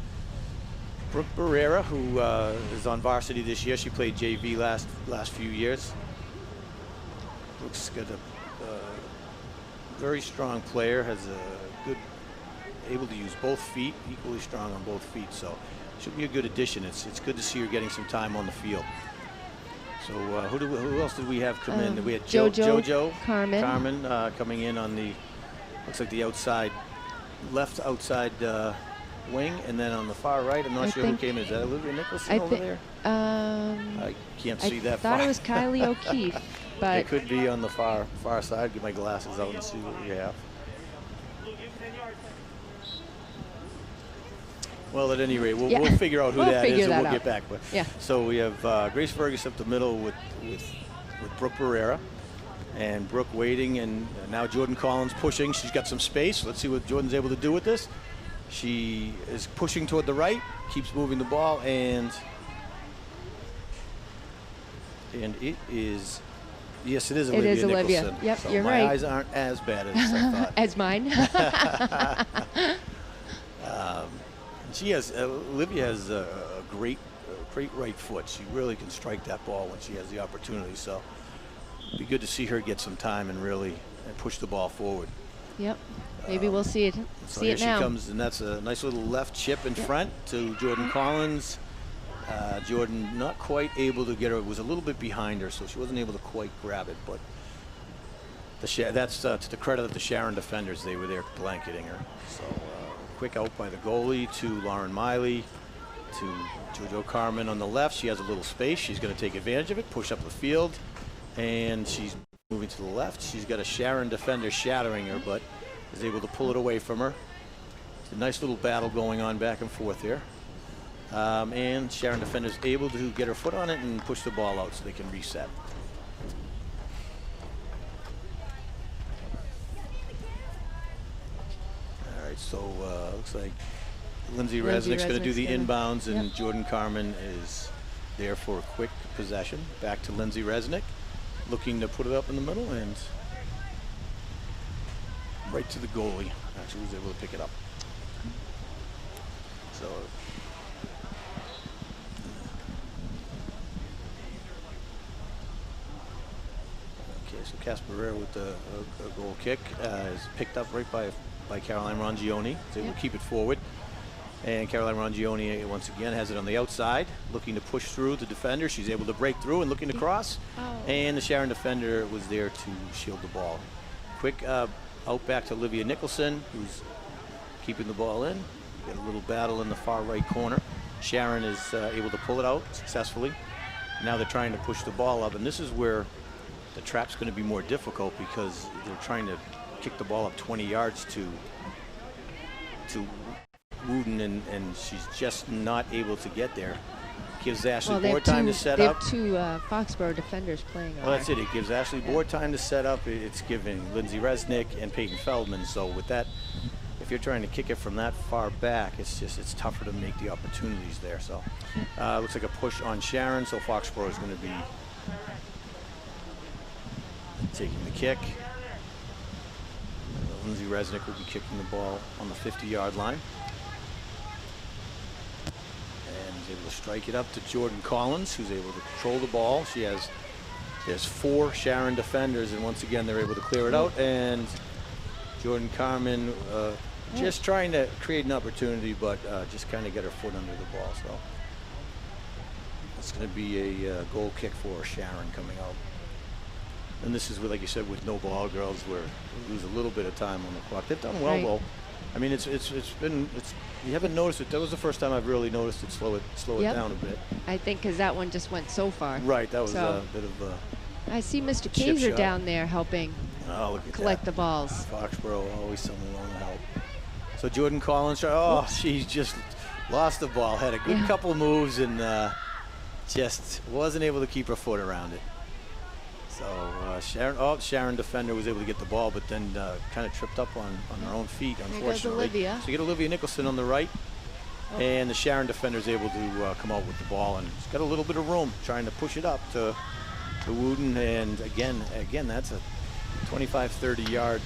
Brooke Barrera, who is on varsity this year. She played JV last few years. Looks good. Very strong player. Has a good, able to use both feet. Equally strong on both feet. So should be a good addition. It's good to see her getting some time on the field. So who else did we have come in? We had JoJo Carmen coming in on the, looks like the outside, left outside wing, and then on the far right, I'm not sure who came in. Is that Olivia Nicholson over there? I can't see that far. I thought it was Kylie O'Keefe, but it could be on the far side. Get my glasses out and see what we have. Well, at any rate, we'll figure out who that is, and we'll get back. But so we have Grace Fergus up the middle with Brooke Barrera, and Brooke waiting, and now Jordan Collins pushing. She's got some space. Let's see what Jordan's able to do with this. She is pushing toward the right, keeps moving the ball, and it is. Yes, it is Olivia Nicholson. It is Olivia. Yep, so you're my right. My eyes aren't as bad as I thought. As mine. Olivia has a great right foot. She really can strike that ball when she has the opportunity. So it'd be good to see her get some time and really push the ball forward. Yep. Maybe we'll see it. So see here it she now. comes, and that's a nice little left chip in front to Jordan Collins. Jordan not quite able to get her. It was a little bit behind her, so she wasn't able to quite grab it. But that's to the credit of the Sharon defenders. They were there blanketing her. So. Quick out by the goalie to Lauren Miley, to JoJo Carmen on the left. She has a little space. She's going to take advantage of it, push up the field, and she's moving to the left. She's got a Sharon defender shattering her, but is able to pull it away from her. It's a nice little battle going on back and forth here. And Sharon defender's able to get her foot on it and push the ball out so they can reset. So looks like Lindsay Resnick's going to do the inbounds, and Jordan Carmen is there for a quick possession. Back to Lindsay Resnick, looking to put it up in the middle and right to the goalie. Actually, was able to pick it up. So. Okay, so Casper with a goal kick is picked up right by Caroline Rongione. So we'll keep it forward. And Caroline Rongione once again has it on the outside, looking to push through the defender. She's able to break through and looking to cross. And the Sharon defender was there to shield the ball. Quick out back to Olivia Nicholson, who's keeping the ball in. Got a little battle in the far right corner. Sharon is able to pull it out successfully. Now they're trying to push the ball up, and this is where the trap's going to be more difficult because they're trying to kick the ball up 20 yards to Wooten, and she's just not able to get there. Gives Ashley Board time to set up. They have two Foxborough defenders playing on Well, that's it. It gives Ashley Board time to set up. It's giving Lindsay Resnick and Peyton Feldman. So with that, if you're trying to kick it from that far back, it's tougher to make the opportunities there. So looks like a push on Sharon. So Foxborough is going to be taking the kick. Lindsay Resnick will be kicking the ball on the 50-yard line. And is able to strike it up to Jordan Collins, who's able to control the ball. There's 4 Sharon defenders, and once again, they're able to clear it out. And Jordan Carmen just trying to create an opportunity, but just kind of get her foot under the ball. So It's going to be a goal kick for Sharon coming out. And this is, like you said, with no ball, girls, where we lose a little bit of time on the clock. They've done well, though. I mean, it's you haven't noticed it. That was the first time I've really noticed it slow it down a bit. I think because that one just went so far. Right, that was a bit of a. I see Mr. Kaiser down there helping collect the balls. Foxborough, always someone willing to help. So Jordan Collins, she just lost the ball, had a good couple moves, and just wasn't able to keep her foot around it. So Sharon defender was able to get the ball, but then kind of tripped up on her own feet, unfortunately. There goes Olivia. So you get Olivia Nicholson on the right, and the Sharon defender is able to come out with the ball, and she's got a little bit of room trying to push it up to Wooten, and again, that's a 25, 30-yard,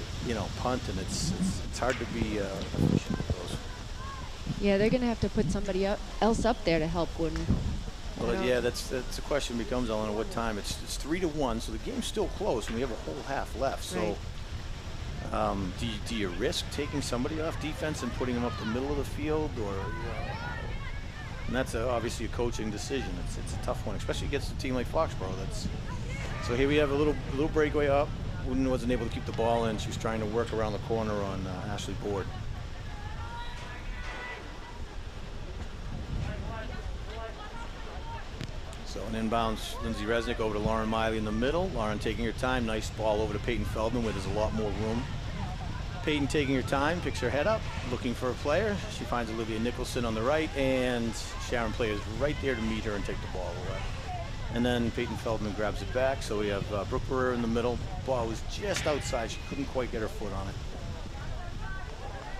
punt, and it's hard to be efficient with those. Yeah, they're going to have to put somebody else up there to help Wooten. Well, yeah, that's the question becomes, Ellen, at what time. It's 3-1, so the game's still close, and we have a whole half left. So, do you risk taking somebody off defense and putting them up the middle of the field, or? And that's obviously a coaching decision. It's a tough one, especially against a team like Foxborough. So here we have a little breakaway up. Wooden wasn't able to keep the ball in. She was trying to work around the corner on Ashley Board. So an inbounds, Lindsay Resnick over to Lauren Miley in the middle. Lauren taking her time. Nice ball over to Peyton Feldman, where there's a lot more room. Peyton taking her time, picks her head up, looking for a player. She finds Olivia Nicholson on the right, and Sharon players right there to meet her and take the ball away. And then Peyton Feldman grabs it back. So we have Brooke Barrera in the middle. Ball was just outside. She couldn't quite get her foot on it.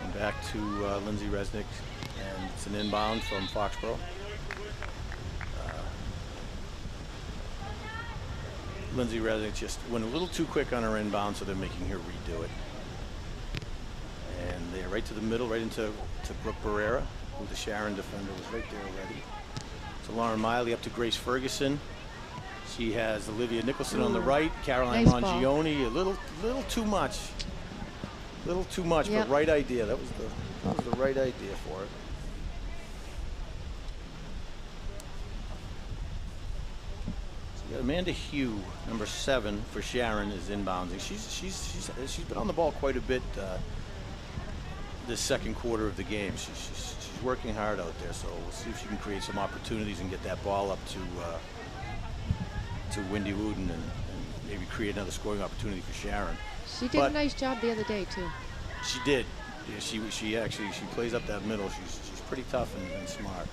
And back to Lindsay Resnick, and it's an inbound from Foxborough. Lindsay Resnick just went a little too quick on her inbound, so they're making her redo it. And they're right to the middle, right into Brooke Barrera, who the Sharon defender was right there already. So Lauren Miley up to Grace Ferguson. She has Olivia Nicholson on the right, Caroline nice Rongioni, a little too much. But right idea. That was the right idea for it. Amanda Hugh, number 7 for Sharon, is inbounding. She's been on the ball quite a bit this second quarter of the game. She's working hard out there, so we'll see if she can create some opportunities and get that ball up to Wendy Wooden and maybe create another scoring opportunity for Sharon. She did a nice job the other day too. She did. Yeah, she plays up that middle. She's pretty tough and smart.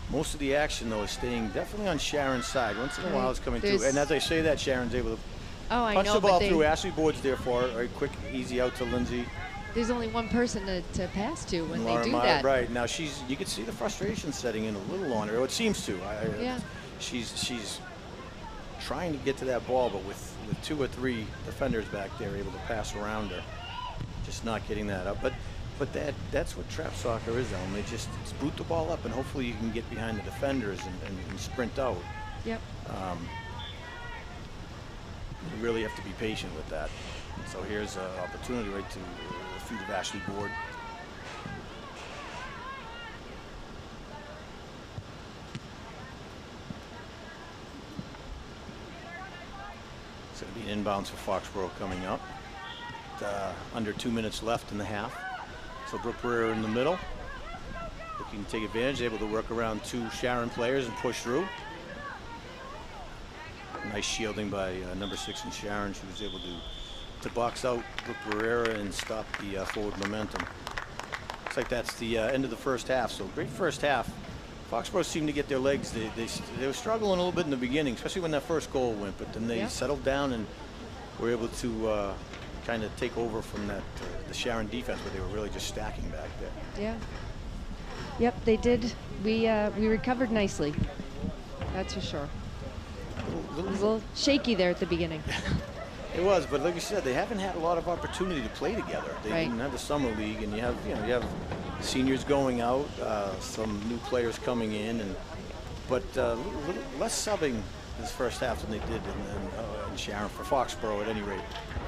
Most of the action, though, is staying definitely on Sharon's side. Once in a while, it's coming through. And as I say that, Sharon's able to punch the ball through. Ashley Board's there for it. Very quick, easy out to Lindsay. There's only one person to pass to when they do that. Right. Now, you can see the frustration setting in a little on her. It seems to. She's trying to get to that ball, but with 2 or 3 defenders back there able to pass around her. Just not getting that up. But that's what trap soccer is, Ellen. They just boot the ball up, and hopefully you can get behind the defenders and sprint out. Yep. You really have to be patient with that. So here's an opportunity right to the feet of Ashley Board. It's going to be an inbounds for Foxborough coming up. Under 2 minutes left in the half. So Brooke Barrera in the middle, looking to take advantage, able to work around 2 Sharon players and push through. Nice shielding by number 6 in Sharon. She was able to box out Brooke Barrera and stop the forward momentum. Looks like that's the end of the first half. So great first half. Foxborough seemed to get their legs. They were struggling a little bit in the beginning, especially when that first goal went. But then they settled down and were able to kind of take over from that the Sharon defense, where they were really just stacking back there. Yeah. Yep, they did. We recovered nicely. That's for sure. It was a little shaky there at the beginning. It was, but like you said, they haven't had a lot of opportunity to play together. They didn't have the summer league, and you have seniors going out, some new players coming in, but little less subbing this first half than they did in Sharon for Foxborough at any rate.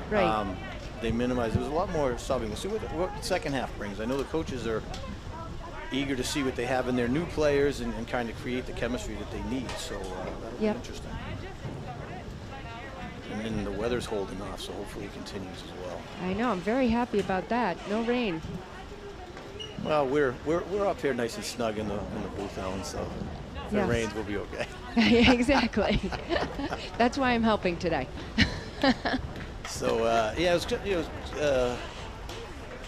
Right. They minimized. There was a lot more subbing. We'll see what the second half brings. I know the coaches are eager to see what they have in their new players and kind of create the chemistry that they need. So that'll be interesting. And then the weather's holding off, so hopefully it continues as well. I know. I'm very happy about that. No rain. Well, we're up here nice and snug in the booth, Ellen. So if it rains, we'll be okay. Exactly. That's why I'm helping today. So yeah, it was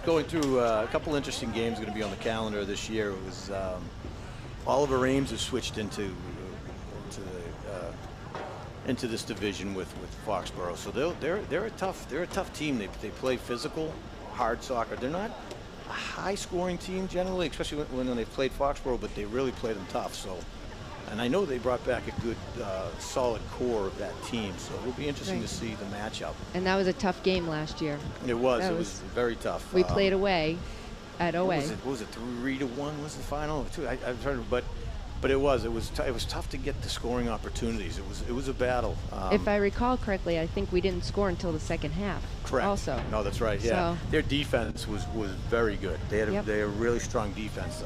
going through a couple interesting games going to be on the calendar this year. It was Oliver Ames has switched into this division with Foxborough. So they're a tough team. They play physical, hard soccer. They're not a high scoring team generally, especially when they've played Foxborough, but they really play them tough. So, and I know they brought back a good solid core of that team. So it'll be interesting to see the matchup. And that was a tough game last year. It was. It was very tough. We played away at OA. What was it 3-1 was the final? I've heard, but it was tough to get the scoring opportunities. It was a battle. If I recall correctly, I think we didn't score until the second half. Correct. Also. No, that's right. Yeah. So Their defense was very good. They had a really strong defense.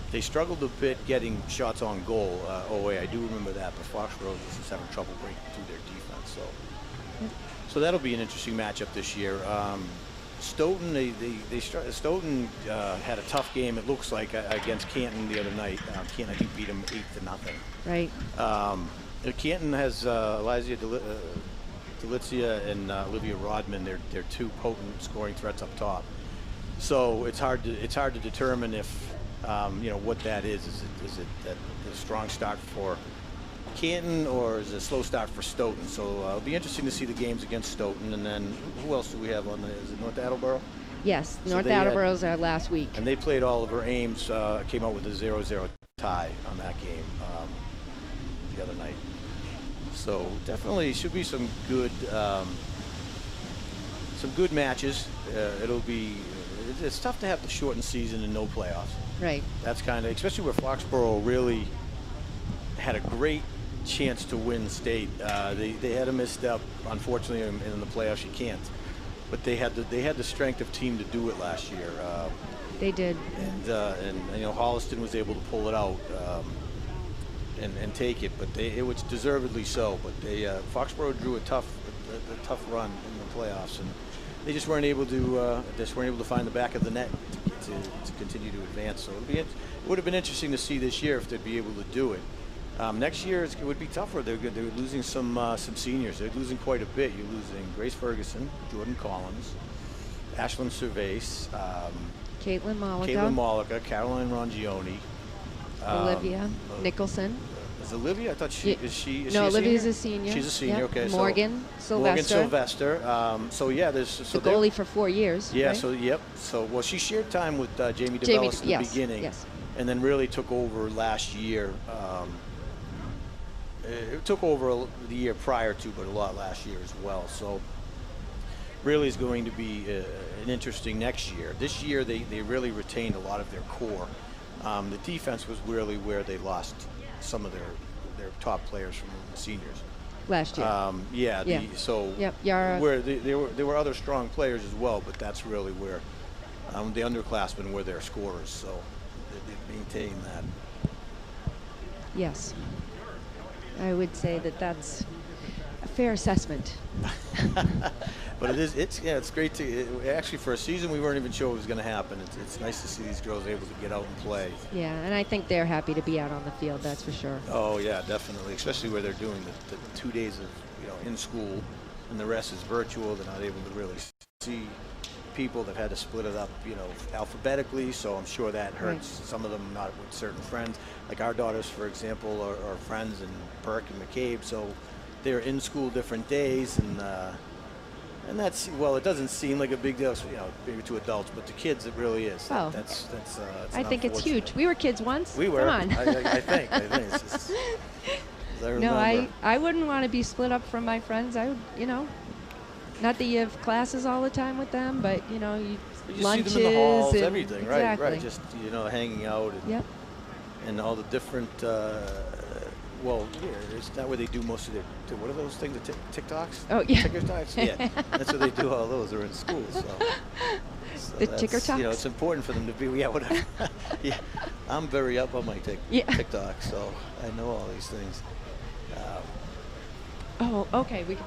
They struggled a bit getting shots on goal. OA, I do remember that, but Foxborough was just having trouble breaking through their defense. So that'll be an interesting matchup this year. Stoughton, Stoughton had a tough game, it looks like, against Canton the other night. Canton, I think, beat them 8-0. Right. Canton has Elysia Delizia and Olivia Rodman. They're two potent scoring threats up top. So it's hard to determine if what that is. Is it that a strong start for Canton, or is it a slow start for Stoughton? So it'll be interesting to see the games against Stoughton. And then who else do we have on is it North Attleboro? Yes, North Attleboro's our last week. And they played Oliver Ames, came out with a 0-0 tie on that game the other night. So definitely should be some good matches. It's tough to have the shortened season and no playoffs. Right. That's kind of, especially where Foxborough really had a great chance to win state. They had a misstep, unfortunately, in the playoffs. You can't. But they had the strength of team to do it last year. They did. And Holliston was able to pull it out and take it, but it was deservedly so. But Foxborough drew a tough run in the playoffs, and they just weren't able to find the back of the net to continue to advance. So it would have been interesting to see this year if they'd be able to do it. Next year it would be tougher. They're losing some seniors. They're losing quite a bit. You're losing Grace Ferguson, Jordan Collins, Ashlyn Cervase, Caitlin Mollica, Caroline Rongione, Olivia Nicholson. Is Olivia? I thought is no, she Olivia's a a senior. She's a senior. Yep. Okay. Morgan Sylvester. So yeah, there's the goalie for 4 years. Yeah. Right? So she shared time with Jamie DeBellis in the beginning, and then really took over last year. It took over the year prior to, but a lot last year as well. So really is going to be an interesting next year. This year they really retained a lot of their core. The defense was really where they lost some of their top players from the seniors last year. Where there were other strong players as well, but that's really where the underclassmen were their scorers. So they maintained that. Yes. I would say that's a fair assessment. But it's great to actually, for a season we weren't even sure what was going to happen. It's nice to see these girls able to get out and play. Yeah, and I think they're happy to be out on the field. That's for sure. Oh yeah, definitely. Especially where they're doing the 2 days of in school, and the rest is virtual. They're not able to really see people. They've had to split it up, alphabetically. So I'm sure that hurts some of them, not with certain friends. Like our daughters, for example, are friends in Burke and McCabe. So they're in school different days, and that's, it doesn't seem like a big deal, maybe to adults, but to kids it really is. Oh. That's I think it's huge. We were kids once. We were. Come on. I think. It's just, no, I wouldn't want to be split up from my friends. I would, not that you have classes all the time with them, but you lunches see them in the halls, and everything, exactly. right? Just hanging out and all the different. It's not where they do most of their. What are those things? The TikToks? Oh yeah. TikToks? Yeah. That's where they do all those. They're in school. So So The that's, ticker you know, talks? it's important for them to be, yeah, whatever. Yeah, I'm very up on my TikTok, so I know all these things. Oh, okay. We can.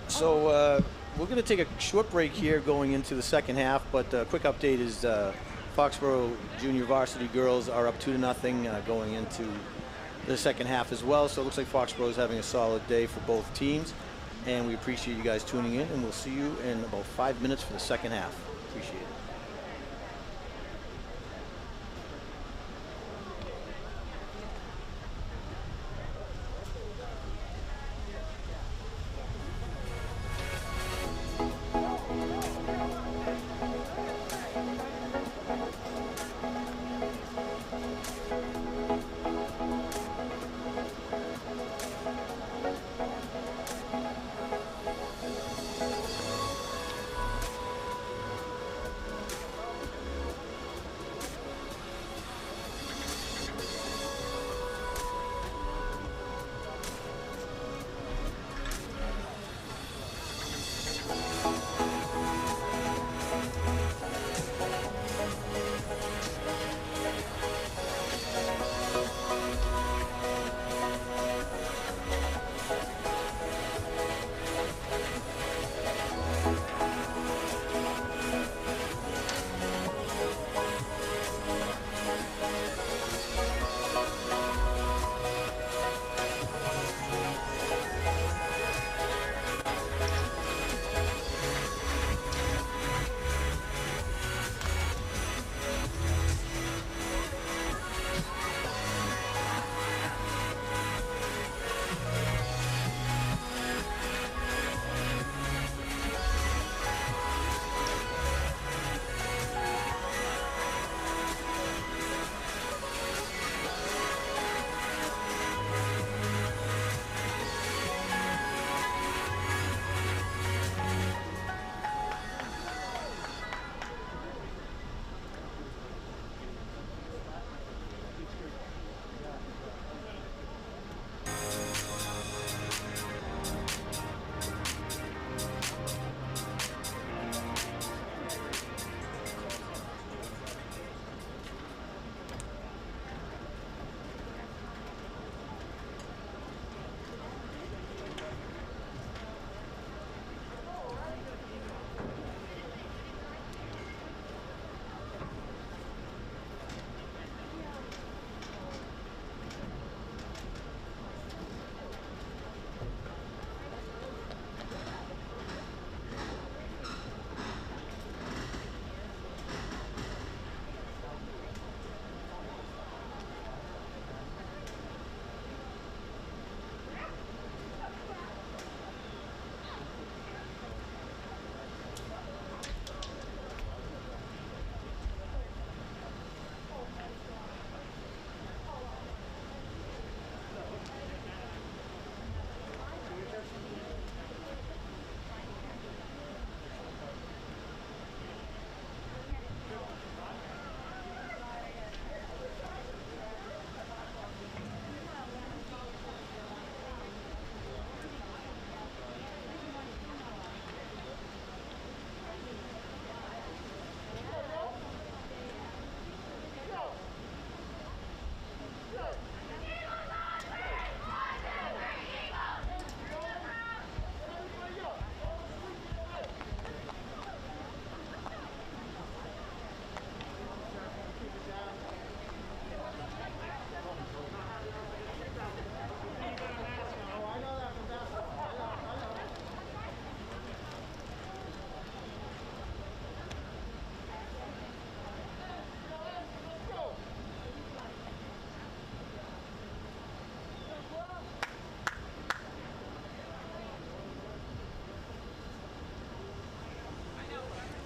So we're going to take a short break here going into the second half, but a quick update is Foxborough Junior Varsity girls are up 2-0 going into the second half as well. So it looks like Foxborough is having a solid day for both teams, and we appreciate you guys tuning in, and we'll see you in about 5 minutes for the second half. Appreciate it.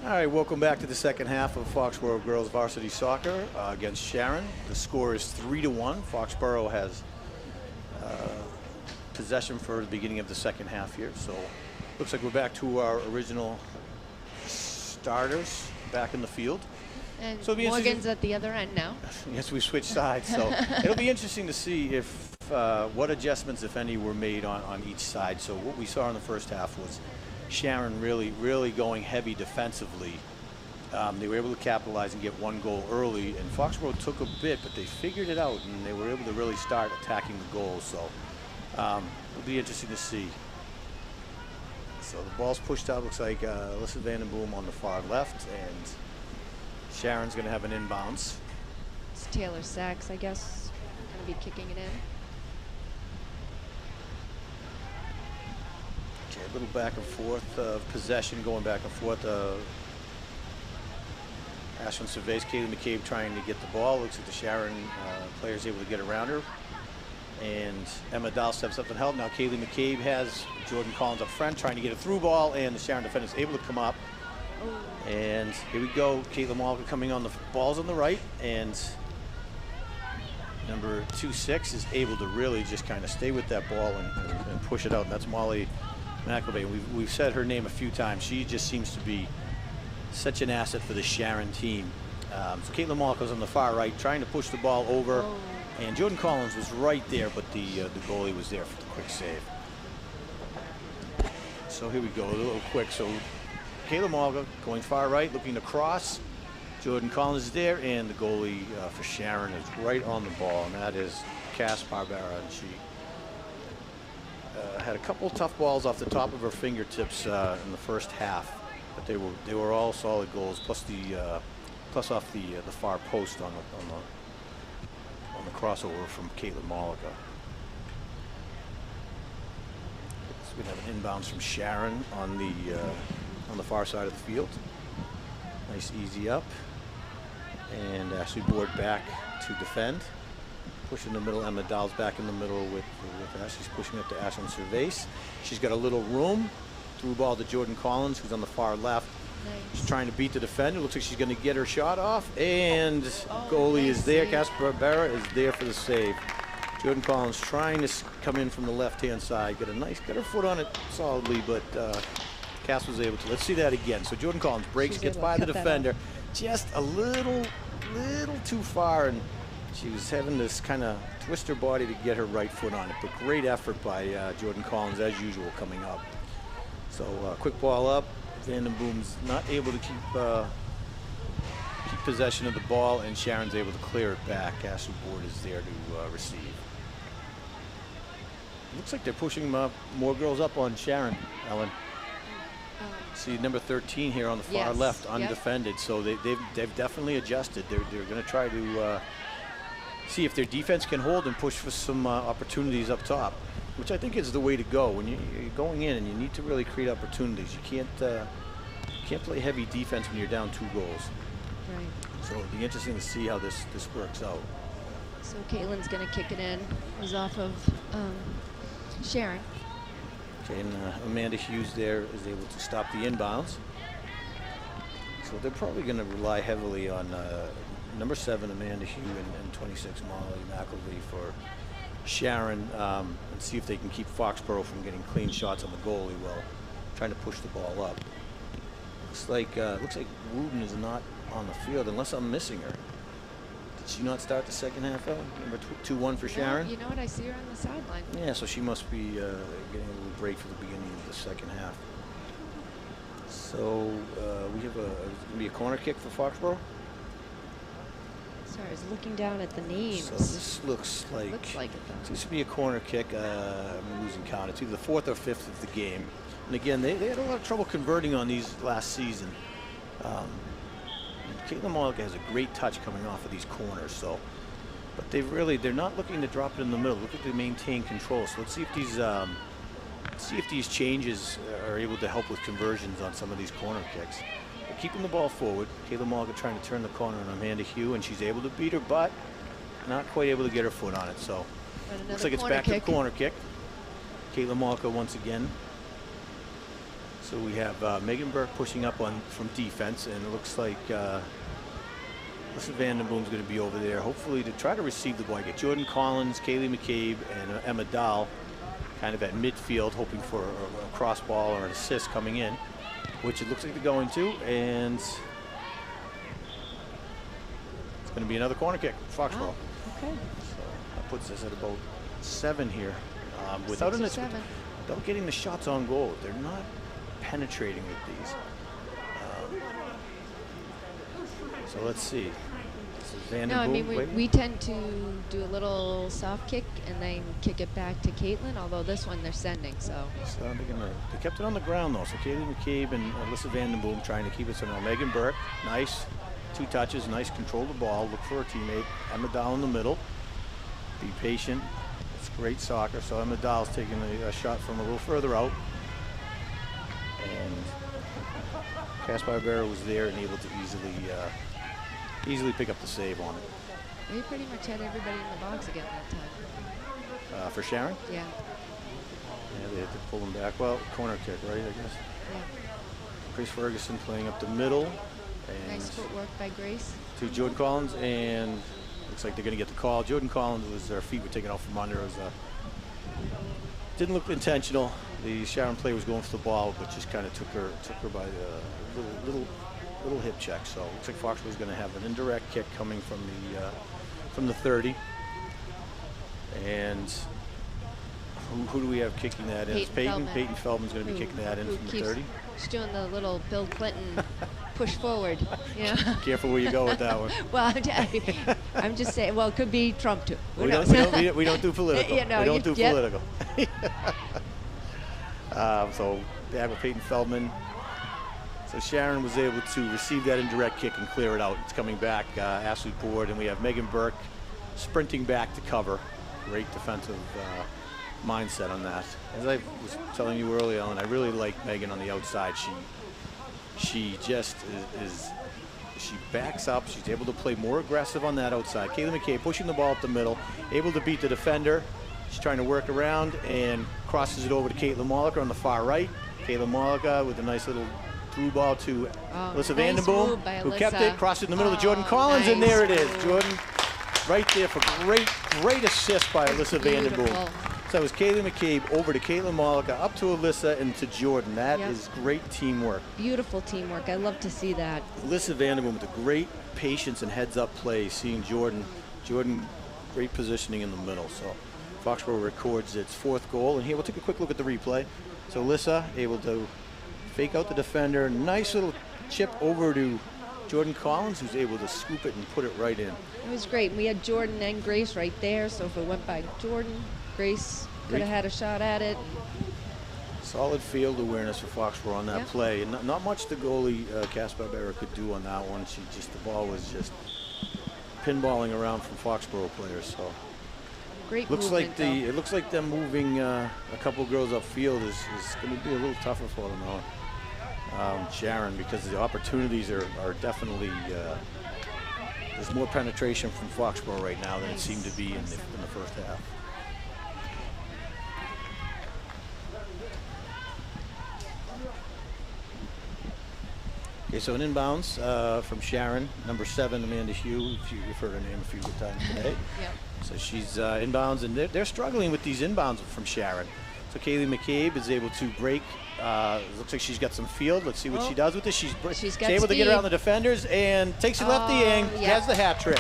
All right, welcome back to the second half of Foxborough Girls Varsity Soccer against Sharon. The score is 3-1. Foxborough has possession for the beginning of the second half here. So looks like we're back to our original starters back in the field. And so Morgan's at the other end now. Yes, we switched sides. So it'll be interesting to see if what adjustments, if any, were made on each side. So what we saw in the first half was Sharon really going heavy defensively. They were able to capitalize and get one goal early, and Foxborough took a bit, but they figured it out, and they were able to really start attacking the goals. So it'll be interesting to see. So the ball's pushed out. Looks like Alyssa Vandenboom on the far left, and Sharon's going to have an inbounds. It's Taylor Sachs, I guess, going to be kicking it in. Okay, a little back and forth possession, going back and forth. Ashland surveys Kaylee McCabe trying to get the ball. Looks like the Sharon player's able to get around her. And Emma Dahl steps up and help. Now Kaylee McCabe has Jordan Collins up front trying to get a through ball, and the Sharon defender is able to come up. Oh. And here we go. Caitlin Walker coming on the balls on the right, and number 26 is able to really just kind of stay with that ball and push it out. And that's Molly McElvey. We've said her name a few times. She just seems to be such an asset for the Sharon team. So Caitlin Walker's on the far right trying to push the ball over. Oh. And Jordan Collins was right there, but the goalie was there for the quick save. So here we go, a little quick. So Kayla Malga going far right, looking to cross. Jordan Collins is there, and the goalie for Sharon is right on the ball, and that is Cass Barbera. And she had a couple tough balls off the top of her fingertips in the first half, but they were all solid goals. Plus off the far post on the crossover from Caitlin Malika. So we have an inbounds from Sharon on the far side of the field. Nice easy up, and Ashley Board back to defend. Push in the middle. Emma Dahl's back in the middle with Ashley's pushing up to Ashlyn Cervase. She's got a little room. Through ball to Jordan Collins, who's on the far left. Nice. She's trying to beat the defender. Looks like she's going to get her shot off, and goalie is there. Casper Barbera is there for the save. Jordan Collins trying to come in from the left-hand side. Got her foot on it solidly, but Cass was able to. Let's see that again. So Jordan Collins breaks, gets by the defender, just a little too far, and she was having this kind of twist her body to get her right foot on it. But great effort by Jordan Collins, as usual, coming up. So quick ball up. Vandenboom's not able to keep possession of the ball, and Sharon's able to clear it back. Ashley Board is there to receive. Looks like they're pushing more girls up on Sharon, Ellen. See number 13 here on the far left, undefended. So they've definitely adjusted. They're going to try to see if their defense can hold and push for some opportunities up top, which I think is the way to go when you're going in and you need to really create opportunities. You can't play heavy defense when you're down 2 goals. Right. So it'll be interesting to see how this works out. So Caitlin's going to kick it in. It was off of Sharon. Okay, and Amanda Hughes there is able to stop the inbounds. So they're probably going to rely heavily on number 7 Amanda Hughes and 26 Molly McElvey for Sharon, and see if they can keep Foxborough from getting clean shots on the goalie while trying to push the ball up. Looks like Wooten is not on the field unless I'm missing her. Did she not start the second half? Number 2-1 for Sharon. You know what? I see her on the sideline. Yeah, so she must be getting a little break for the beginning of the second half. So we have going to be a corner kick for Foxborough. Sorry, I was looking down at the names. So this looks like it though. This would be a corner kick. I'm losing count. It's either the 4th or 5th of the game. And again, they had a lot of trouble converting on these last season. Caitlin Malika has a great touch coming off of these corners. So, but they're not looking to drop it in the middle. Looking to maintain control. So let's see if these changes are able to help with conversions on some of these corner kicks. They're keeping the ball forward. Caitlin Malika trying to turn the corner on Amanda Hughes, and she's able to beat her, but not quite able to get her foot on it. So looks like it's back to the corner kick. Caitlin Malika once again. So we have Megan Burke pushing up from defense, and it looks like Alyssa Vandenboom's going to be over there, hopefully to try to receive the ball. Get Jordan Collins, Kaylee McCabe, and Emma Dahl kind of at midfield, hoping for a cross ball or an assist coming in, which it looks like they're going to, and it's going to be another corner kick, Foxborough. Oh, okay. So that puts us at about 7 here. Without getting the shots on goal, they're not penetrating with these. So let's see. No, I mean, we tend to do a little soft kick and then kick it back to Caitlin, although this one they're sending, so. They kept it on the ground, though, so Kaylee McCabe and Alyssa Vandenboom trying to keep it. So now Megan Burke, nice. 2 touches, nice control the ball, look for a teammate. Emma Dahl in the middle. Be patient. It's great soccer. So Emma Dahl's taking a shot from a little further out. And Cass Barbera was there and able to easily pick up the save on it. They pretty much had everybody in the box again that time. For Sharon? Yeah. Yeah, they had to pull them back. Well, corner kick, right, I guess? Yeah. Grace Ferguson playing up the middle. And Nice footwork by Grace. To Jordan Collins, and looks like they're going to get the call. Jordan Collins was, their feet were taken out from under. It was, didn't look intentional. The Sharon player was going for the ball, but just kind of took her by the little hip check. So it looks like Foxborough is going to have an indirect kick coming from the 30. And who do we have kicking that in? It's Peyton. Peyton Feldman's going to be kicking that in from the 30. She's doing the little Bill Clinton push forward. Yeah. Careful where you go with that one. Well, I'm just saying. Well, it could be Trump too. We don't do political. You know, we don't do political. So they have a Peyton Feldman. So Sharon was able to receive that indirect kick and clear it out. It's coming back, Ashley Board, and we have Megan Burke sprinting back to cover. Great defensive mindset on that. As I was telling you earlier on, I really like Megan on the outside. She just she backs up. She's able to play more aggressive on that outside. Kaylee McCabe pushing the ball up the middle, able to beat the defender. She's trying to work around and crosses it over to Caitlin Molliker on the far right. Caitlin Molliker with a nice little through ball to Alyssa Vandenboom, who kept it, crossed it in the middle of Jordan Collins, and there it is. Jordan right there for great assist by Alyssa Vandenboom. So it was Kaylee McCabe over to Caitlin Molliker, up to Alyssa and to Jordan. That is great teamwork. Beautiful teamwork. I love to see that. Alyssa Vandenboom with a great patience and heads-up play, seeing Jordan, great positioning in the middle. So Foxborough records its 4th goal. And here we'll take a quick look at the replay. So Alyssa able to fake out the defender. Nice little chip over to Jordan Collins, who's able to scoop it and put it right in. It was great. We had Jordan and Grace right there, so if it went by Jordan, Grace could have had a shot at it. Solid field awareness for Foxborough on that play. And not much the goalie, Cass Barbera, could do on that one. The ball was just pinballing around from Foxborough players. So great looks movement, like it looks like them moving a couple girls upfield is going to be a little tougher for them now. Sharon, because the opportunities are definitely there's more penetration from Foxborough right now than it seemed to be in the first half. Okay, so an inbounds from Sharon, number 7, Amanda Hugh. You've heard her name a few good times today. So she's inbounds, and they're struggling with these inbounds from Sharon. So Kaylee McCabe is able to break. Looks like she's got some field. Let's see what she does with this. She's able to get around the defenders and takes it left the yang. Has the hat trick.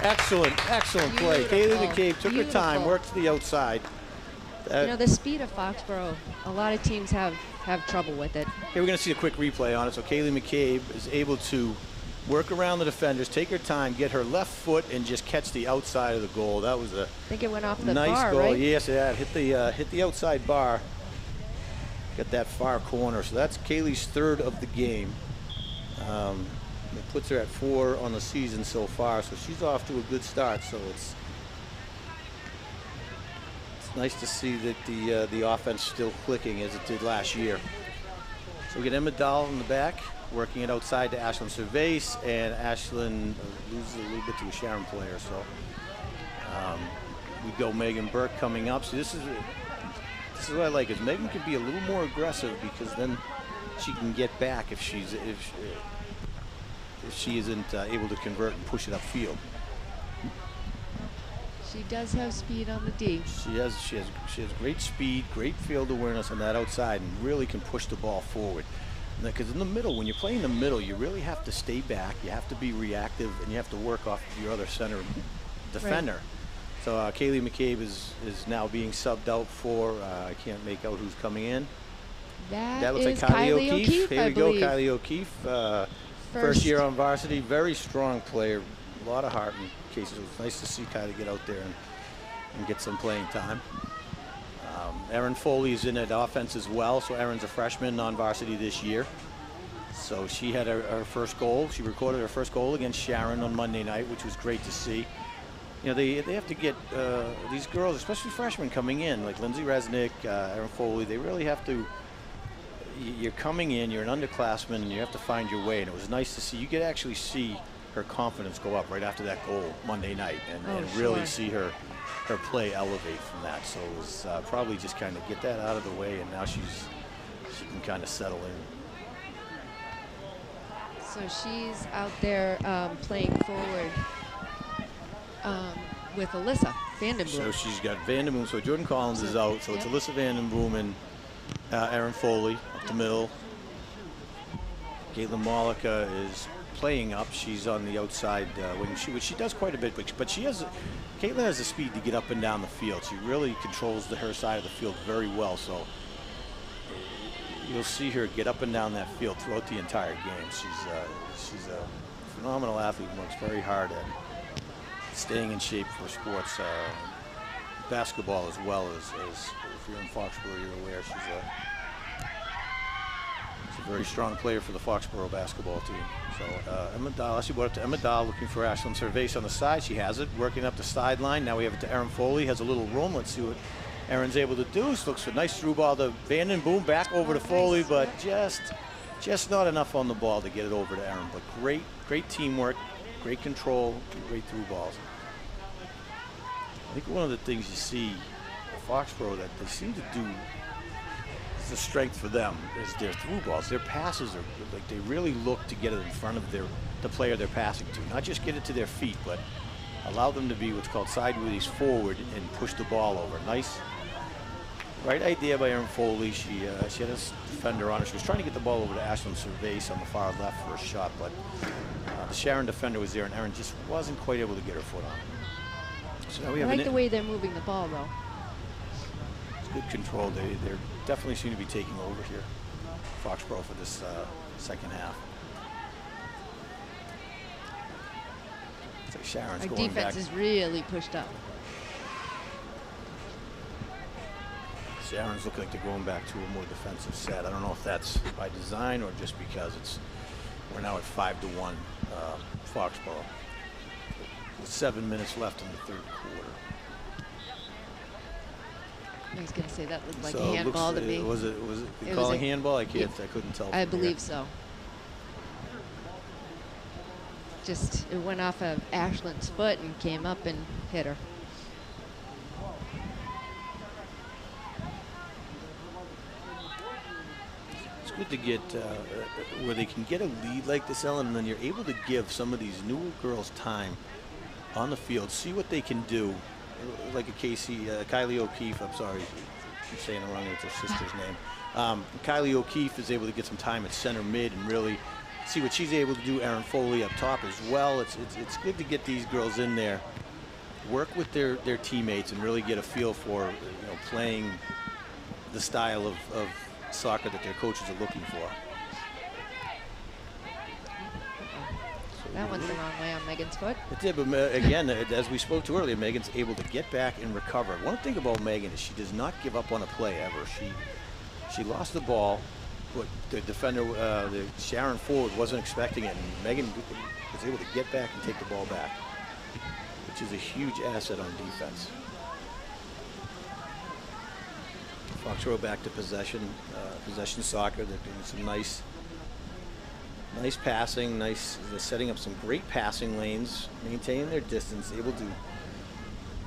Excellent play. Kaylee McCabe took her time, worked to the outside. You know, the speed of Foxborough, a lot of teams have trouble with it. Here we're going to see a quick replay on it. So Kaylee McCabe is able to work around the defenders, take her time, get her left foot, and just catch the outside of the goal. That was a I think it went off the nice bar, goal. right? Yes, it hit the outside bar. Got that far corner. So that's Kaylee's 3rd of the game. It puts her at 4 on the season so far. So she's off to a good start. So it's nice to see that the offense still clicking as it did last year. So we get Emma Dahl in the back, working it outside to Ashlyn Cervase, and Ashlyn loses a little bit to a Sharon player. So we go Megan Burke coming up. So this is what I like, is Megan can be a little more aggressive, because then she can get back if she isn't able to convert and push it upfield. She does have speed on the D. She has great speed, great field awareness on that outside, and really can push the ball forward. Because in the middle, when you're playing the middle, you really have to stay back. You have to be reactive, and you have to work off your other center defender. Right. So Kaylee McCabe is now being subbed out for, I can't make out who's coming in. That looks is like Kylie Kylie O'Keefe, Here I we go, believe. Kylie O'Keefe. First year on varsity, very strong player, a lot of heart in cases. It was nice to see Kylie get out there and get some playing time. Erin Foley is in that offense as well, so Erin's a freshman on varsity this year. So she had her first goal. She recorded her first goal against Sharon on Monday night, which was great to see. You know, they have to get these girls, especially freshmen coming in, like Lindsay Resnick, Erin Foley, they really have to, you're coming in, you're an underclassman, and you have to find your way. And it was nice to see, you could actually see her confidence go up right after that goal Monday night and really see her play elevate from that. So it was probably just kind of get that out of the way, and now she can kind of settle in. So she's out there playing forward with Alyssa Vandenboom. So she's got Vandenboom. So Jordan Collins is out. So it's Alyssa Vandenboom and Erin Foley up the middle. Caitlin Malika is playing up. She's on the outside wing, which she does quite a bit. But Caitlin has the speed to get up and down the field. She really controls her side of the field very well. So you'll see her get up and down that field throughout the entire game. She's a phenomenal athlete and works very hard at staying in shape for sports, basketball as well as if you're in Foxborough, you're aware she's a very strong player for the Foxborough basketball team. So Emma Dahl, she brought up to Emma Dahl looking for Ashlyn Cervase on the side. She has it, working up the sideline. Now we have it to Erin Foley, has a little room. Let's see what Erin's able to do. So looks for a nice through ball to Vandenboom, back over to Foley, but just not enough on the ball to get it over to Erin. But great teamwork, great control, great through balls. I think one of the things you see at Foxborough that they seem to do, is the strength for them, is their through balls. Their passes are like, they really look to get it in front of the player they're passing to. Not just get it to their feet, but allow them to be what's called sideways forward and push the ball over. Nice, right idea by Erin Foley. She had a defender on her. She was trying to get the ball over to Ashlyn Cervase on the far left for a shot, but the Sharon defender was there, and Erin just wasn't quite able to get her foot on it. So now we have I like the way they're moving the ball, though. It's good control. They definitely seem to be taking over here, Foxborough, for this second half. It's like Sharon's Our going defense back. is really pushed up. Sharon's looking like they're going back to a more defensive set. I don't know if that's by design or just because we're now at 5-1 Foxborough. With 7 minutes left in the third quarter. I was going to say that looked like So a handball to me. Was it calling handball? I couldn't tell. I believe so. Just it went off of Ashlyn's foot and came up and hit her. It's good to get where they can get a lead like this, Ellen, and then you're able to give some of these newer girls time on the field, see what they can do. Like a Kylie O'Keefe, I'm sorry, I'm saying it wrong, it's her sister's name. Kylie O'Keefe is able to get some time at center mid and really see what she's able to do. Erin Foley up top as well. It's good to get these girls in there, work with their teammates, and really get a feel for playing the style of soccer that their coaches are looking for. That went the wrong way on Megan's foot. It did, but again, as we spoke to earlier, Megan's able to get back and recover. One thing about Megan is she does not give up on a play ever. She lost the ball, but the defender, the Sharon forward, wasn't expecting it, and Megan was able to get back and take the ball back, which is a huge asset on defense. Foxborough back to possession soccer. They're doing some nice passing, they're setting up some great passing lanes, maintaining their distance, able to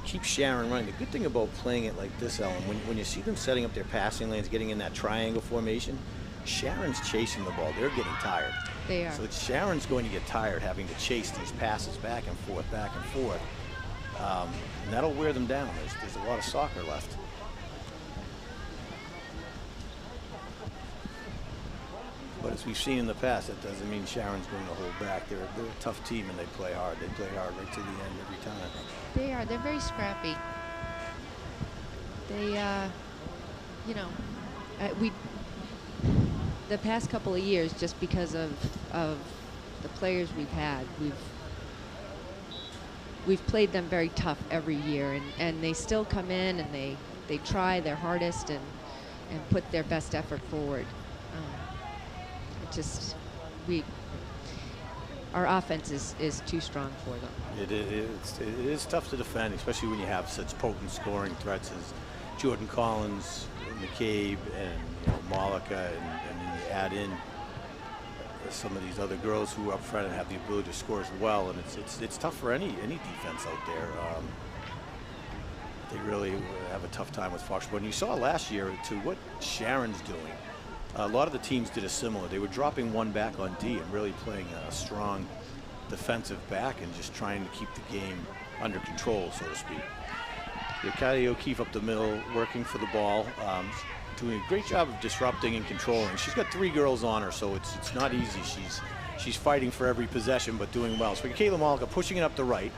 keep Sharon running. The good thing about playing it like this, Ellen, when you see them setting up their passing lanes, getting in that triangle formation, Sharon's chasing the ball. They're getting tired. They are. So Sharon's going to get tired having to chase these passes back and forth, and that'll wear them down. There's a lot of soccer left. But as we've seen in the past, that doesn't mean Sharon's going to hold back. They're a tough team, and they play hard. They play hard right to the end every time. They are. They're very scrappy. They, the past couple of years, just because of the players we've had, we've played them very tough every year, and they still come in and they try their hardest and put their best effort forward. Our offense is too strong for them. It is tough to defend, especially when you have such potent scoring threats as Jordan Collins, McCabe, and Malika, and then you add in some of these other girls who are up front and have the ability to score as well. And it's tough for any defense out there. They really have a tough time with Foxborough. And you saw last year too what Sharon's doing. A lot of the teams did a similar. They were dropping one back on D and really playing a strong defensive back and just trying to keep the game under control, so to speak. Kylie O'Keefe up the middle, working for the ball, doing a great job of disrupting and controlling. She's got 3 girls on her, so it's not easy. She's fighting for every possession, but doing well. So Kayla Malika pushing it up the right,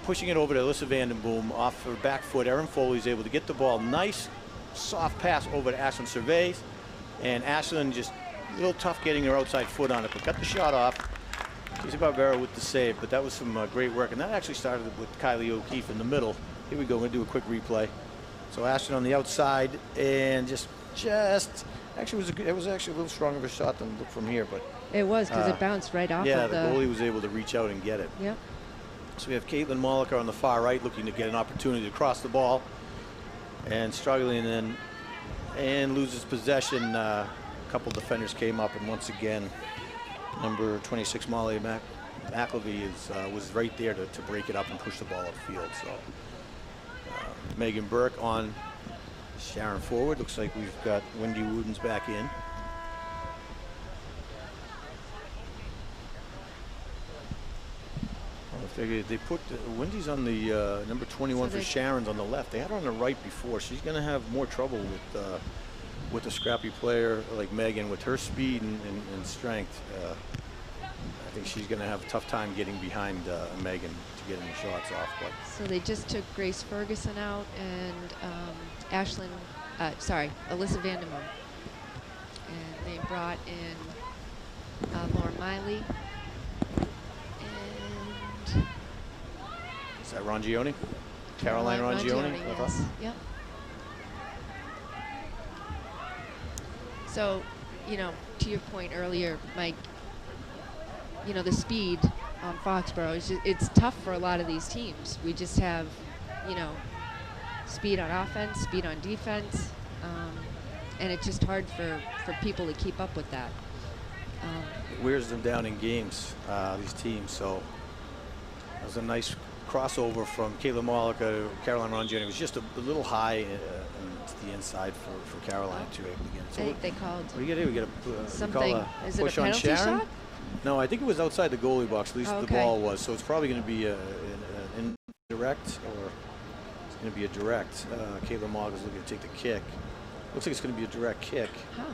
pushing it over to Alyssa Vandenboom off her back foot. Erin Foley's able to get the ball. Nice, soft pass over to Ashlyn Cervais. And Ashlyn just a little tough getting her outside foot on it, but got the shot off. Casey Barbera with the save, but that was some great work. And that actually started with Kylie O'Keefe in the middle. Here we go, we're gonna do a quick replay. So Ashlyn on the outside, and just actually it was actually a little stronger of a shot than look from here, but it was because it bounced right off. Yeah, of the goalie was able to reach out and get it. Yep. So we have Caitlin Molliker on the far right, looking to get an opportunity to cross the ball, and struggling in. And loses possession. A couple defenders came up, and once again, number 26 Molly McElvey was right there to break it up and push the ball upfield. So Megan Burke on Sharon forward. Looks like we've got Wendy Woodens back in. They put Wendy's on the number 21 for Sharon's on the left. They had her on the right before. She's going to have more trouble with a scrappy player like Megan with her speed and strength. I think she's going to have a tough time getting behind Megan to get any shots off. But. So they just took Grace Ferguson out and Alyssa Vandermoon. And they brought in Lauren Miley. Is that Rongione? Caroline Rongione? Yes. Yep. So, to your point earlier, Mike, the speed on Foxborough, it's tough for a lot of these teams. We just have, speed on offense, speed on defense, and it's just hard for people to keep up with that. It wears them down in games, these teams. So that was a nice crossover from Kayla Mollica to Caroline Rongione. It was just a little high to the inside for Caroline to able to get it. So I think they called. What do you get? We get a something. Is it a push on penalty Sharon? shot? No, I think it was outside the goalie box. At least the ball was. So it's probably going to be an indirect, or it's going to be a direct. Kayla Mollica's looking to take the kick. Looks like it's going to be a direct kick. Huh.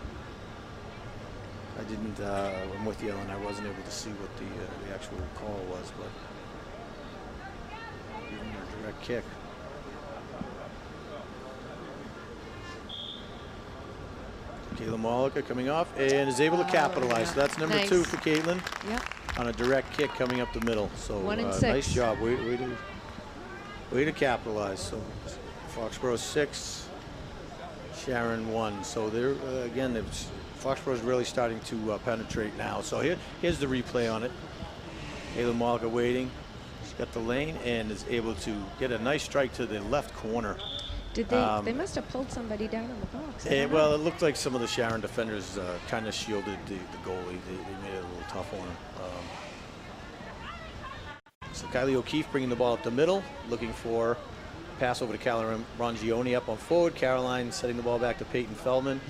I didn't. I'm with you, Ellen. I wasn't able to see what the actual call was, but. Direct kick. Kayla Mollica coming off and is able to capitalize. Yeah. So that's number 2 for Caitlin. Yep. On a direct kick coming up the middle. So 1 and 6. Nice job. Way to capitalize. So Foxborough 6, Sharon 1. So they're again, Foxborough's really starting to penetrate now. So here's the replay on it. Kayla Mollica waiting. Got the lane and is able to get a nice strike to the left corner. Did they? They must have pulled somebody down in the box. Well, it looked like some of the Sharon defenders kind of shielded the goalie. They made it a little tough on him. So Kylie O'Keefe bringing the ball up the middle, looking for pass over to Caroline Rongione up on forward. Caroline setting the ball back to Peyton Feldman,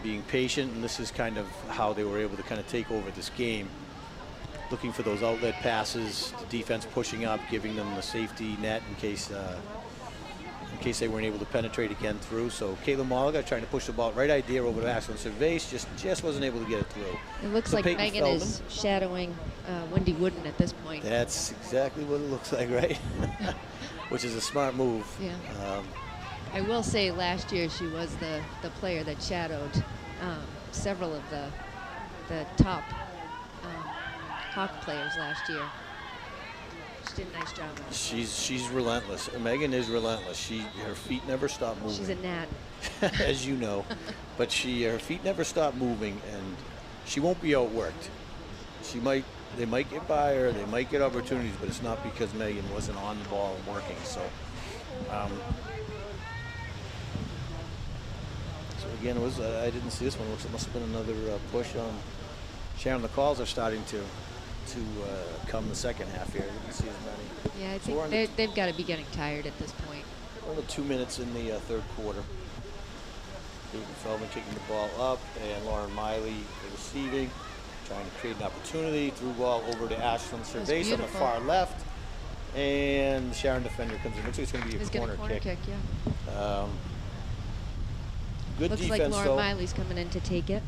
being patient, and this is kind of how they were able to kind of take over this game. Looking for those outlet passes, the defense pushing up, giving them the safety net in case they weren't able to penetrate again through. So Kayla Mollica trying to push the ball, right idea over to Ashlyn Cervais, just wasn't able to get it through. It looks like Megan is shadowing Wendy Wooden at this point. That's exactly what it looks like, right? Which is a smart move. Yeah. I will say last year she was the player that shadowed several of the top Hawk players last year. She did a nice job. She's relentless. Megan is relentless. Her feet never stop moving. She's a gnat. As you know, but her feet never stop moving, and she won't be outworked. They might get by her, they might get opportunities, but it's not because Megan wasn't on the ball and working. So, again, it was I didn't see this one. It must have been another push on Sharon. The calls are starting to come the second half here. I didn't see as many. Yeah, I think they've got to be getting tired at this point. Only 2 minutes in the third quarter. David Feldman kicking the ball up, and Lauren Miley receiving, trying to create an opportunity. Through ball over to Ashlyn Cervase on the far left, and the Sharon defender comes in. Looks like it's going to be a corner kick. Yeah. Good Looks defense, like Lauren though. Miley's coming in to take it.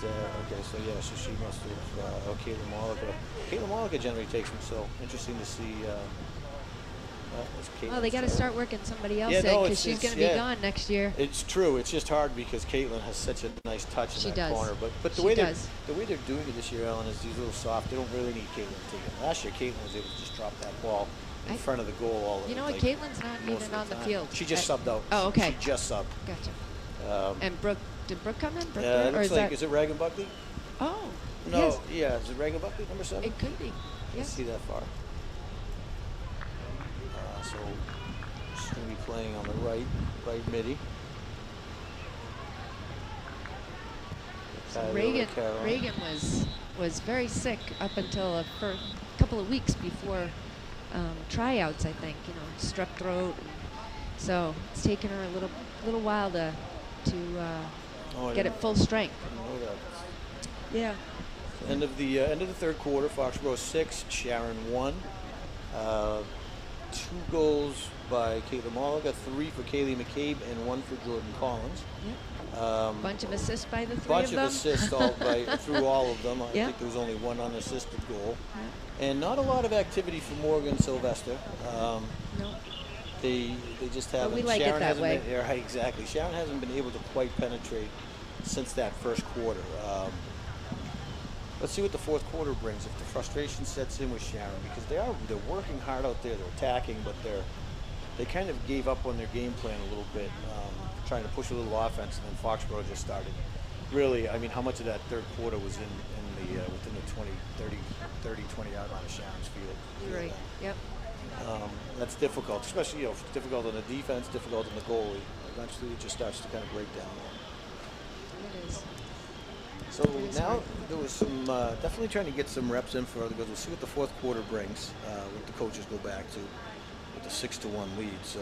Okay, so yeah, so she must have, Caitlin Malika. Caitlin Malika generally takes them, so interesting to see. Well, they got to start working somebody else in, because she's going to be gone next year. It's true. It's just hard because Caitlin has such a nice touch in that corner. But the way they're doing it this year, Ellen, is these little soft. They don't really need Caitlin to take it. Last year, Caitlin was able to just drop that ball in front of the goal. All you know what? Caitlin's not even on the field. She just subbed out. Oh, okay. She just subbed. Gotcha. And Brooke, did Brooke come in? It looks like, is it Reagan Buckley? Oh. No, yes. Yeah. Is it Reagan Buckley, number 7? It could be. I Yes. see that far. So she's going to be playing on the right midi. So Reagan was very sick up until for a couple of weeks before tryouts, I think. You know, strep throat. So it's taken her a little while to get it full strength. I didn't know that. Yeah. End of the third quarter. Foxborough 6, Sharon 1. 2 goals by Caitlin Malika, 3 for Kaylee McCabe, and 1 for Jordan Collins. Yep. Bunch of assists by the three of them. Bunch of assists through all of them. I Yep. think there was only 1 unassisted goal. Yep. And not a lot of activity for Morgan Sylvester. No. They just haven't. But we like Sharon it that way. Right, exactly. Sharon hasn't been able to quite penetrate since that first quarter. Let's see what the fourth quarter brings. If the frustration sets in with Sharon, because they're working hard out there. They're attacking, but they kind of gave up on their game plan a little bit, trying to push a little offense, and then Foxborough just started. Really, I mean, how much of that third quarter was within the 20 yard line of Sharon's field? You're right. Yep. That's difficult, especially difficult on the defense, difficult on the goalie. Eventually, it just starts to kind of break down there. It is. So now there was some definitely trying to get some reps in for other girls. We'll see what the fourth quarter brings. What the coaches go back to with the 6-1 lead. So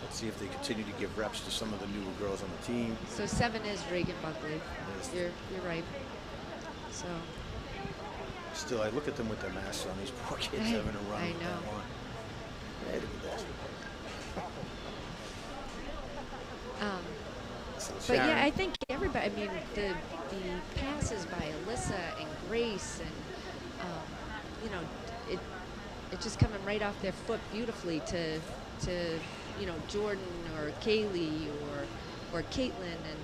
let's see if they continue to give reps to some of the newer girls on the team. So 7 is Reagan Buckley. Yes. You're right. So. Still, I look at them with their masks on. These poor kids having a run. I with know. that on. They had to be desperate. But yeah, I think everybody. I mean, the passes by Alyssa and Grace, and it just coming right off their foot beautifully to Jordan or Kaylee or Caitlin, and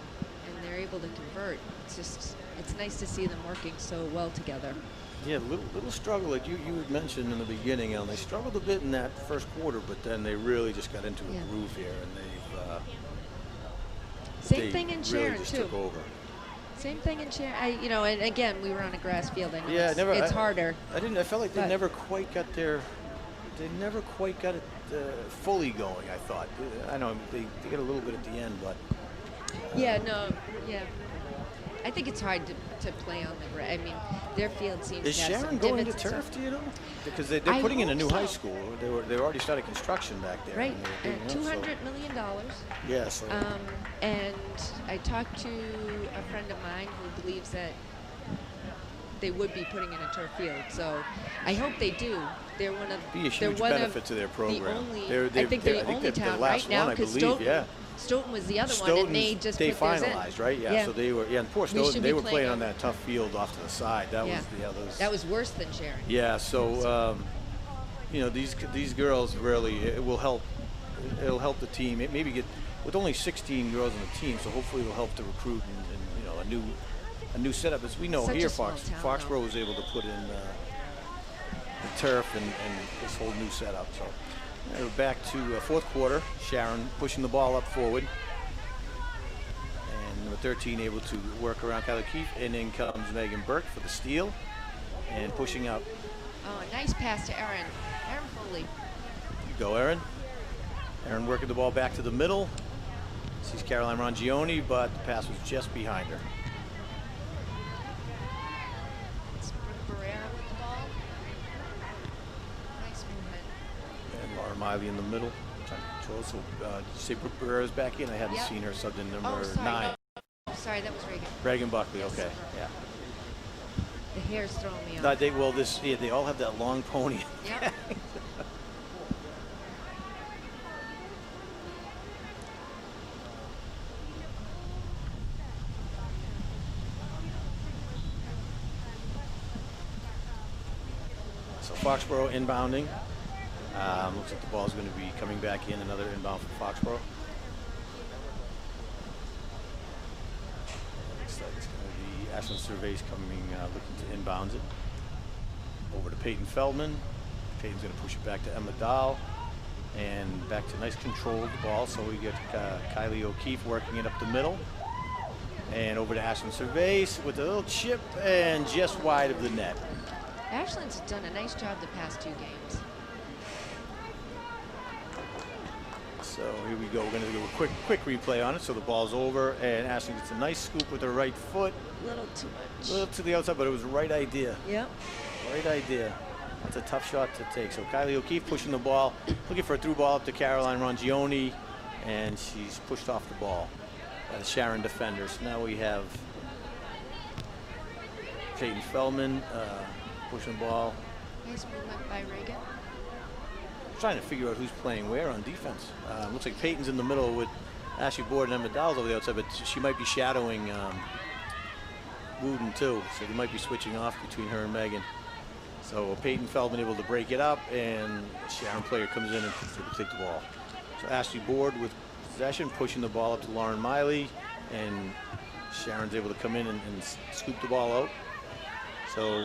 they're able to convert. It's nice to see them working so well together. Yeah, little struggle, like you had mentioned in the beginning, and they struggled a bit in that first quarter, but then they really just got into a groove here, and they've same thing in Sharon really just too. took over. Same thing in Sharon. And again, we were on a grass field. I know it's harder. I felt like they never quite got it fully going. I thought. I know they get a little bit at the end, but. I think it's hard to play on the grass. I mean, their field seems Is to have Sharon some going to divots and turf? stuff. Do you know? Because they're putting in a new high school. They already started construction back there. Right, and $200 million. Yes. And I talked to a friend of mine who believes that they would be putting in a turf field. So I hope they do. They're one of be a huge benefit to their program. I think they're the only town right now because Stoughton was the other one, and they just put theirs in. Finalized, right? Yeah. So they were. Yeah, and poor Stoughton, they were playing on that tough field off to the side. That was. That was worse than Sharon. Yeah. So these girls really, it will help. It'll help the team. It maybe with only 16 girls on the team, so hopefully it'll help to recruit and you know, a new setup. As we know Such here, a small town, Foxborough was able to put in the turf and this whole new setup. So we're back to fourth quarter. Sharon pushing the ball up forward. And number 13 able to work around Kylie O'Keefe. And in comes Megan Burke for the steal. And pushing up. Oh, a nice pass to Erin. Erin Foley. Go, Erin. Erin working the ball back to the middle. Sees Caroline Rongione, but the pass was just behind her. It's Brooke Barrera with the ball. Nice movement. And Laura Miley in the middle. Trying to control. So did you say Brooke Barrera's back in? I hadn't seen her subbed in number 9. No. Sorry, that was Reagan. Reagan Buckley, Yes, okay. Yeah. The hair's throwing me off. No, they all have that long pony. Yep. So Foxborough inbounding. Looks like the ball's going to be coming back in. Another inbound for Foxborough. Looks like it's going to be Ashland Surveys coming, looking to inbound it. Over to Peyton Feldman. Peyton's going to push it back to Emma Dahl. And back to nice controlled ball. So we get Kylie O'Keefe working it up the middle. And over to Ashland Surveys with a little chip and just wide of the net. Ashland's done a nice job the past 2 games. So here we go. We're going to do a quick replay on it. So the ball's over, and Ashland gets a nice scoop with her right foot. A little too much. A little to the outside, but it was the right idea. Yep. Right idea. That's a tough shot to take. So Kylie O'Keefe pushing the ball, looking for a through ball up to Caroline Rongione, and she's pushed off the ball by the Sharon defenders. Now we have Peyton Feldman pushing the ball. Nice movement by Reagan. Trying to figure out who's playing where on defense. Looks like Peyton's in the middle with Ashley Board and Emma Dowles over the outside, but she might be shadowing Wooden too, so they might be switching off between her and Megan. So Peyton Feldman able to break it up, and Sharon player comes in and take the ball. So Ashley Board with possession, pushing the ball up to Lauren Miley, and Sharon's able to come in and scoop the ball out. So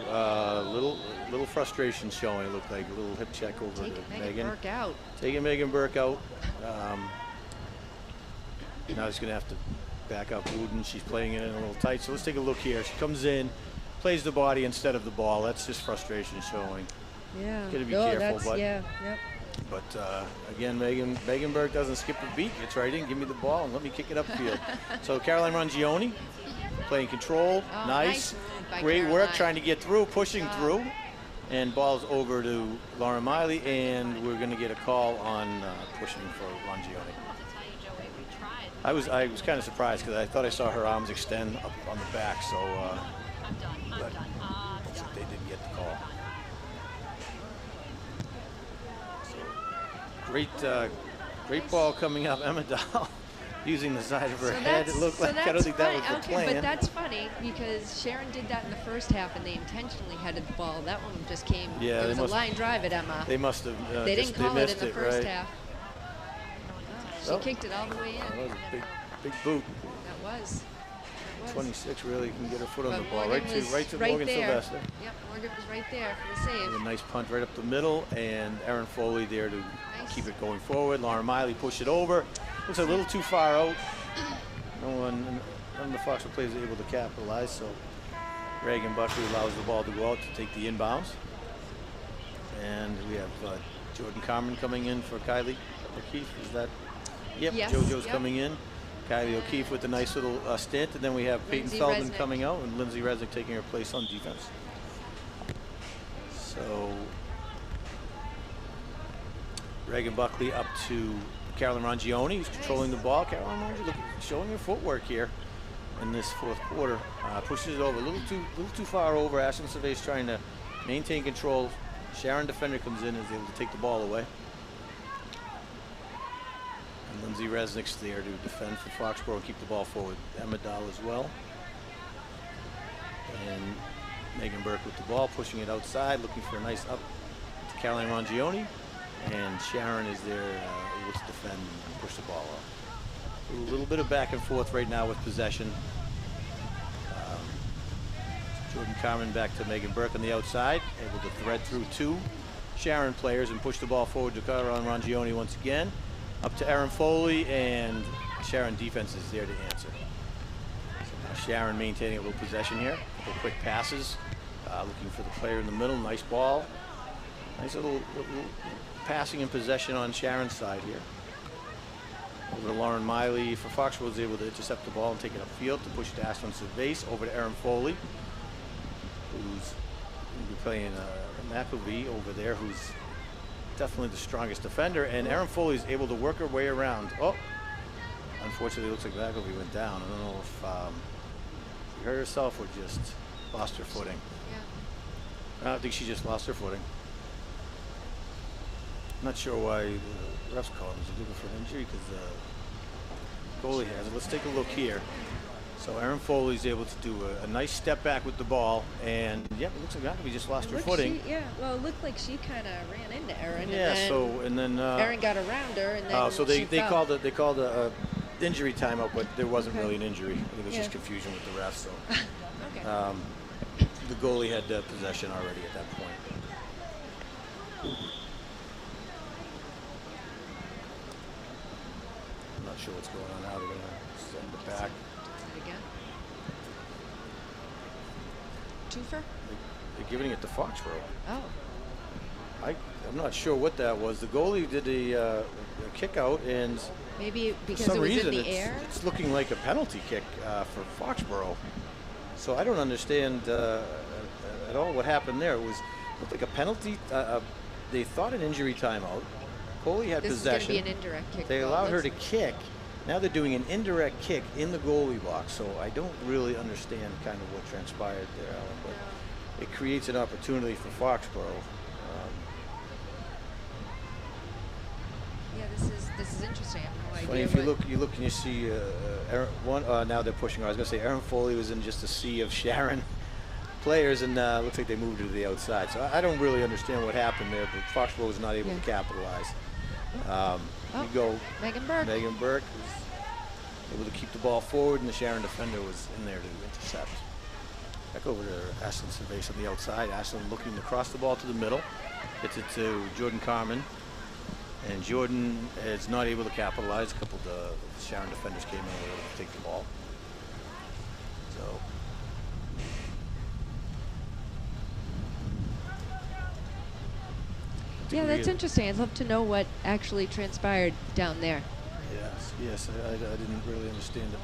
little frustration showing. It looked like a little hip check over to Megan. Burke out. Taking Megan Burke out. Now he's going to have to back up Wooden. She's playing it in a little tight. So let's take a look here. She comes in, plays the body instead of the ball. That's just frustration showing. Yeah. Got to be careful. But, yeah. Yep. But again, Megan Burke doesn't skip a beat. Gets right in, give me the ball, and let me kick it upfield. So Caroline Rongione playing control. Oh, nice. by Great Caroline. work trying to get through, pushing through. And ball's over to Lauren Miley, and we're going to get a call on pushing for Rongione. I was kind of surprised because I thought I saw her arms extend up on the back, so but they didn't get the call. So, great ball coming up. Emma Dahl using the side of her head. It looked like, I don't think that was the plan. But that's funny because Sharon did that in the first half and they intentionally headed the ball. That one just came, yeah, it was a line drive at Emma. They must have. They didn't call it in the first right? half. She kicked it all the way in. That was a big boot. That was. 26 really can get her foot on But the ball. Morgan Right to was Morgan there. Sylvester. Yep, Morgan was right there for the save. A nice punt right up the middle, and Erin Foley there to keep it going forward. Lauren Miley push it over. Looks a little too far out. None of the Foxborough players are able to capitalize, so Reagan Buckley allows the ball to go out to take the inbounds. And we have Jordan Carmen coming in for Kylie O'Keefe. Is that? Yep, yes, JoJo's coming in. Kylie O'Keefe with a nice little stint, and then we have Peyton Feldman coming out, and Lindsay Resnick taking her place on defense. So Reagan Buckley up to Caroline Rongione, who's controlling the ball. Caroline Rongione showing her footwork here in this fourth quarter. Pushes it over a little too far over. Ashland Surveys trying to maintain control. Sharon defender comes in and is able to take the ball away. And Lindsay Resnick's there to defend for Foxborough and keep the ball forward. Emma Dahl as well. And Megan Burke with the ball, pushing it outside, looking for a nice up to Caroline Rongione. And Sharon is there able to defend and push the ball up. A little bit of back and forth right now with possession. Jordan Carmen back to Megan Burke on the outside, able to thread through 2 Sharon players and push the ball forward to Caroline Rangioni once again. Up to Erin Foley, and Sharon defense is there to answer. So now Sharon maintaining a little possession here. A couple quick passes, looking for the player in the middle. Nice ball. Nice little passing and possession on Sharon's side here. Over to Lauren Miley for Foxborough, was able to intercept the ball and take it upfield to push to Ashlyn Cervase. Over to Erin Foley, who's going to be playing McElvey over there, who's definitely the strongest defender. And Erin Foley is able to work her way around. Oh, unfortunately, it looks like McElvey went down. I don't know if she hurt herself or just lost her footing. Yeah. I don't think she just lost her footing. Not sure why the refs called him. Is he looking for an injury? Because the goalie has it. Let's take a look here. So Erin Foley's able to do a nice step back with the ball, and yeah, it looks like McElvey just lost her footing. Well, it looked like she kind of ran into Erin. Yeah. And then Erin got around her, and then so they called a injury timeout, but there wasn't really an injury. I think it was just confusion with the refs. So okay. The goalie had possession already at that point. I'm not sure what's going on now. They're going to send it back. Again. Twofer? They're giving it to Foxborough. Oh. I'm not sure what that was. The goalie did a kick out, and maybe because for some it was reason in the air? It's looking like a penalty kick for Foxborough. So I don't understand at all what happened there. It looked like a penalty. They thought an injury timeout. Goalie had possession. This is going to be an indirect kick. They allowed her to kick. Now they're doing an indirect kick in the goalie box. So I don't really understand kind of what transpired there, Alan. But it creates an opportunity for Foxborough. Yeah, this is interesting. I have no idea. Funny, if you look and you see now they're pushing her. I was going to say Erin Foley was in just a sea of Sharon players, and looks like they moved her to the outside. So I don't really understand what happened there, but Foxborough was not able to capitalize. You go Megan Burke. Megan Burke was able to keep the ball forward, and the Sharon defender was in there to intercept. Back over to Ashlyn Cervase on the outside. Ashlyn looking to cross the ball to the middle. Gets it to Jordan Carmen. And Jordan is not able to capitalize. A couple of the Sharon defenders came in to take the ball. So yeah, that's interesting. I'd love to know what actually transpired down there. Yes, I didn't really understand it.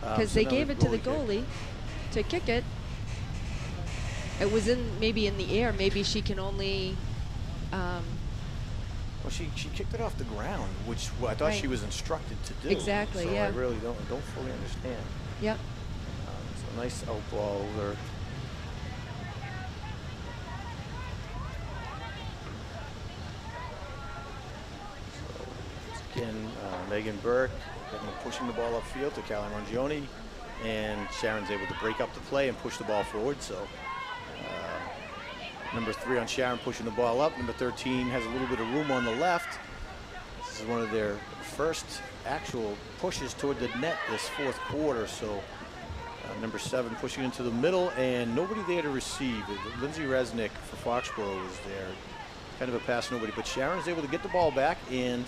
Because they gave it to the goalie to kick it. It was maybe in the air. Maybe she can only. Well, she kicked it off the ground, which I thought she was instructed to do. Exactly. So yeah. I really don't fully understand. Yep. It's a nice out ball over. Again, Megan Burke pushing the ball upfield to Caroline Rangioni, and Sharon's able to break up the play and push the ball forward. So number 3 on Sharon pushing the ball up. Number 13 has a little bit of room on the left. This is one of their first actual pushes toward the net this fourth quarter. So number 7 pushing into the middle, and nobody there to receive. Lindsay Resnick for Foxborough was there. Kind of a pass, nobody. But Sharon is able to get the ball back and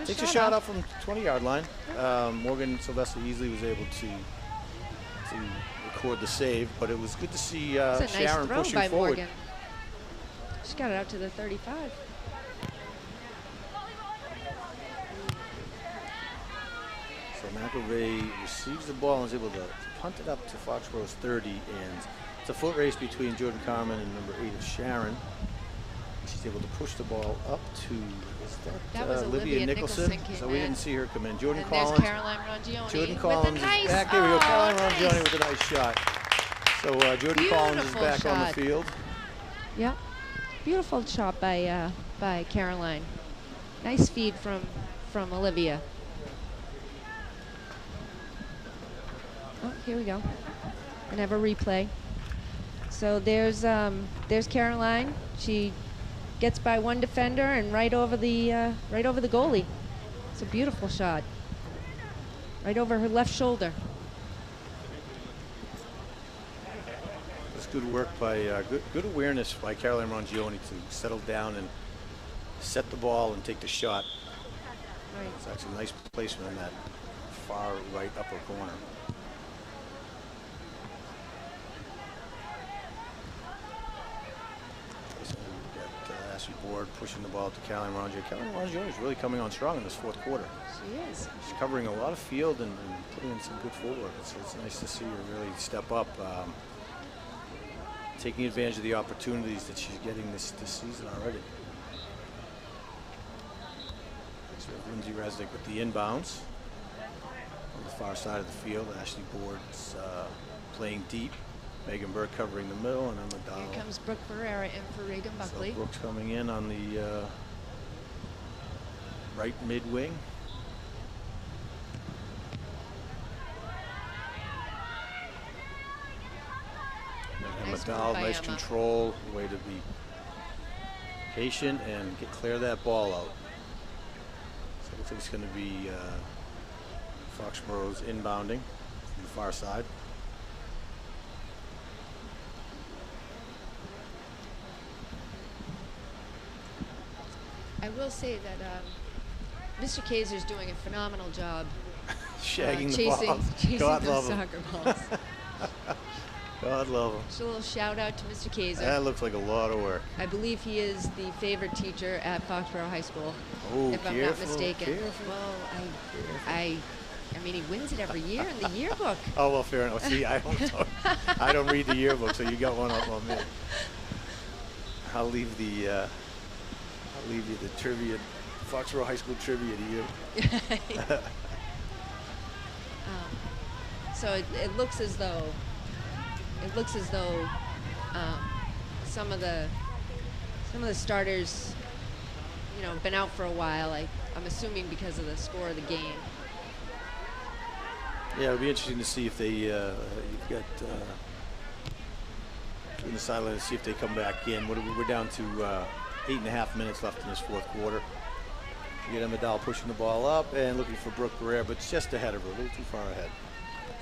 takes a shot up from 20-yard line. Morgan Sylvester easily was able to record the save, but it was good to see Sharon throw pushing by forward. Morgan. She got it out to the 35. So McElvey receives the ball and is able to punt it up to Foxborough's 30, and it's a foot race between Jordan Carmen and number 8 of Sharon. She's able to push the ball up to that was Olivia Nicholson. So we didn't see her come in. Jordan Collins. There's Caroline Rangioni. Jordan Collins is back. There we go. Caroline Rangioni with a nice shot. So Jordan Collins is back on the field. Yep. Beautiful shot by Caroline. Nice feed from Olivia. Oh, here we go. And have a replay. So there's Caroline. She gets by one defender and right over the goalie. It's a beautiful shot. Right over her left shoulder. It's good work by, good awareness by Caroline Rongione to settle down and set the ball and take the shot. Right. It's actually a nice placement in that far right upper corner. So we've got Ashley Board pushing the ball to Caroline Rongione. Caroline Rongione is really coming on strong in this fourth quarter. She is. She's covering a lot of field and putting in some good footwork. It's nice to see her really step up, taking advantage of the opportunities that she's getting this season already. So Lindsay Resnick with the inbounds on the far side of the field. Ashley Board's playing deep. Megan Burke covering the middle, and Emma Dowell. Here comes Brooke Ferreira in for Reagan Buckley. So Brooks coming in on the right mid wing. Emma Dowell, nice control, way to be patient and clear that ball out. So it looks like it's going to be Foxborough's inbounding from the far side. I will say that Mr. Kaiser's doing a phenomenal job shagging the chasing, ball. chasing God those love him. soccer balls. God love him. Just a little shout out to Mr. Kaiser. That looks like a lot of work. I believe he is the favorite teacher at Foxborough High School, Oh, if I'm not mistaken. Well, I mean, he wins it every year in the yearbook. Oh, well, fair enough. See, I don't read the yearbook, so you got one up on me. I'll leave the trivia, Foxborough High School trivia to you. So it looks as though some of the starters, have been out for a while. I'm assuming because of the score of the game. Yeah, it'll be interesting to see if they you've got in the sideline to see if they come back in. We're down to 8.5 minutes left in this fourth quarter. You get Emma Dowell pushing the ball up and looking for Brooke Barrera, but it's just ahead of her, a little too far ahead.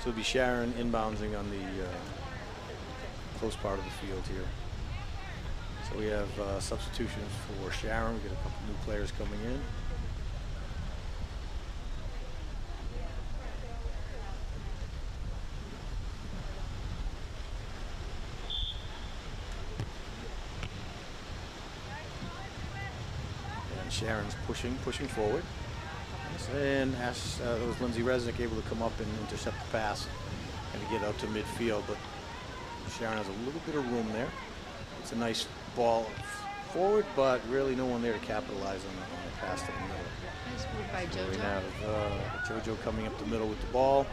So it'll be Sharon inbounding on the close part of the field here. So we have substitutions for Sharon. We get a couple new players coming in. Sharon's pushing forward. And that was Lindsay Resnick able to come up and intercept the pass and to get out to midfield, but Sharon has a little bit of room there. It's a nice ball forward, but really no one there to capitalize on the pass to the middle. Nice move by So JoJo. we have JoJo coming up the middle with the ball.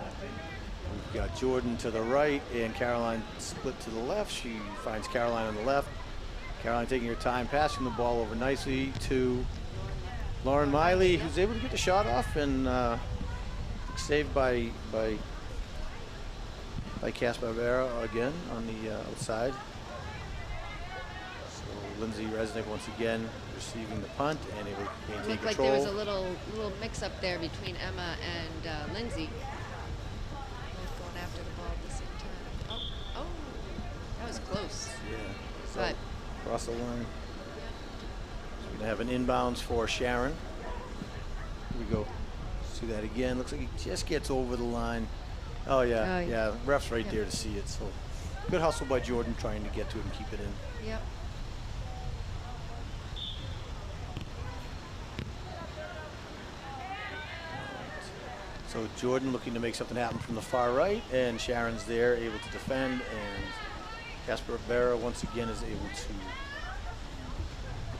We've got Jordan to the right and Caroline split to the left. She finds Caroline on the left. Caroline taking her time, passing the ball over nicely to Lauren Miley, who's able to get the shot off and saved by Cass Barbera again on the outside. So Lindsay Resnick once again receiving the punt and able to maintain It looked like control. there was a little mix-up there between Emma and Lindsay. Both going after the ball at the same time. Oh, that was close. Yeah. So But across the line. So we're gonna have an inbounds for Sharon. Here we go. See that again. Looks like he just gets over the line. Oh yeah, yeah. Ref's right there to see it. So good hustle by Jordan trying to get to it and keep it in. Yep. So Jordan looking to make something happen from the far right, and Sharon's there, able to defend, and Casper Vera once again is able to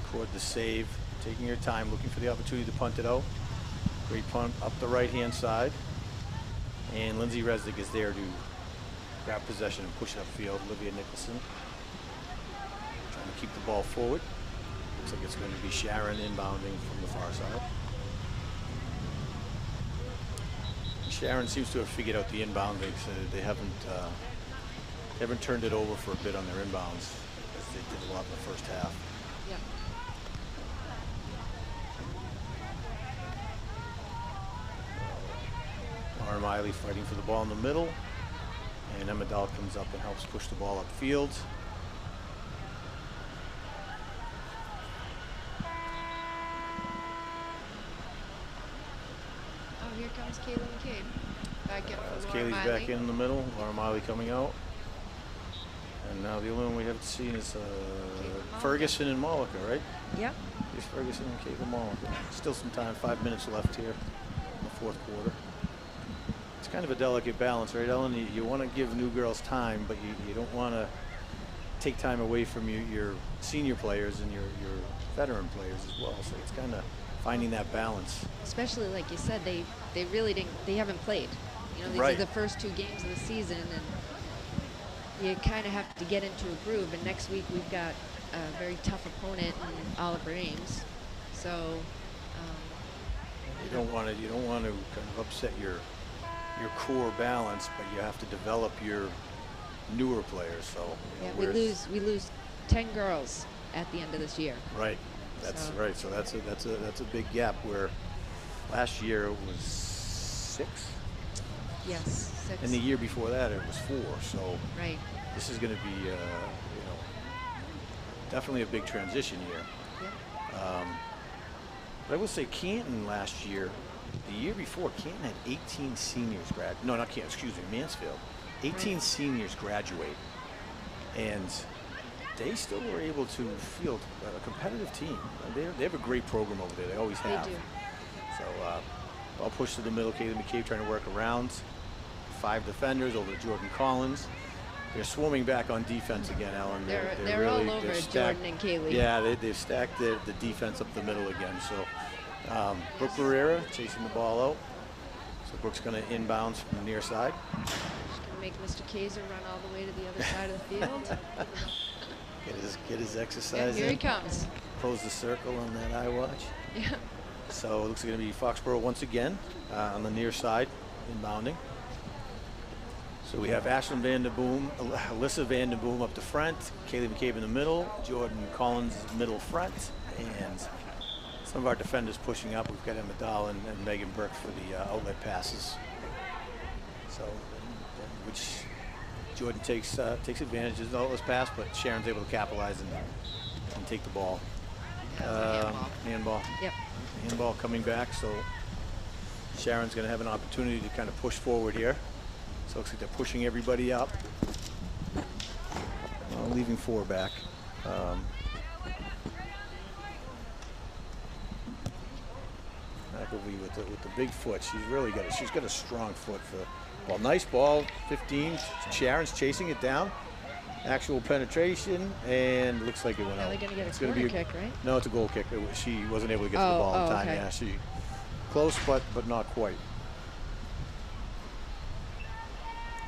record the save, taking her time, looking for the opportunity to punt it out. Great punt up the right-hand side, and Lindsay Resnick is there to grab possession and push it upfield. Olivia Nicholson trying to keep the ball forward. Looks like it's going to be Sharon inbounding from the far side. Sharon seems to have figured out the inbounding, so they haven't turned it over for a bit on their inbounds, as they did a lot in the first half. Yep. Sharon Miley fighting for the ball in the middle. And Emma Dahl comes up and helps push the ball upfield. Oh, here comes Kaylee McCabe. Back in for Laura Kaylee's Miley. back in the middle. Laura Miley coming out. And now the only one we haven't seen is Ferguson and Mollica, right? Yep. Here's Ferguson and Caitlin Mollica. Still some time, 5 minutes left here in the fourth quarter. It's kind of a delicate balance, right, Ellen? You want to give new girls time, but you don't want to take time away from your senior players and your veteran players as well. So it's kind of finding that balance. Especially like you said, they really they haven't played. You know, these Right. are the first 2 games of the season, and you kind of have to get into a groove. And next week we've got a very tough opponent in Oliver Ames. So You don't want to kind of upset your core balance, but you have to develop your newer players. So you know, yeah, we lose 10 girls at the end of this year. Right. That's So- right. So that's a big gap where last year it was 6. Yes, 6. And the year before that, it was 4. So Right. this is going to be, definitely a big transition year. Yep. But I will say Canton last year, the year before, Canton had 18 seniors no, not Canton, excuse me, Mansfield. 18 Right. seniors graduate. And they still were able to field a competitive team. They have a great program over there. They always have. They do. So ball pushed to the middle. Kaylee McCabe trying to work around. 5 defenders over to Jordan Collins. They're swarming back on defense again, Ellen. They're really, all over they're Jordan and Kaylee. Yeah, they've stacked the defense up the middle again. So Brooke Barrera chasing the ball out. So Brooke's going to inbounds from the near side. Just gonna make Mr. Kaiser run all the way to the other side of the field. Get his Yeah, exercise here in. he comes. Close the circle on that eye watch. Yeah. So it looks like going to be Foxborough once again on the near side, inbounding. So we have Ashlyn Vanderboom, Alyssa Vanderboom up the front, Kaylee McCabe in the middle, Jordan Collins middle front, and some of our defenders pushing up. We've got Emma Dahl and Megan Burke for the outlet passes. So, which Jordan takes advantage of the outlet pass, but Sharon's able to capitalize and take the ball. Handball. Yep. Handball coming back, so Sharon's going to have an opportunity to kind of push forward here. So it looks like they're pushing everybody up. Leaving 4 back. McAvee with the big foot. She's got a strong foot for the ball. Nice ball, 15. Sharon's chasing it down. Actual penetration, and looks like it went Now out. they're gonna get It's a gonna corner be kick, right? No, it's a goal kick. She wasn't able to get to the ball in time. Okay. Yeah, she close, but not quite.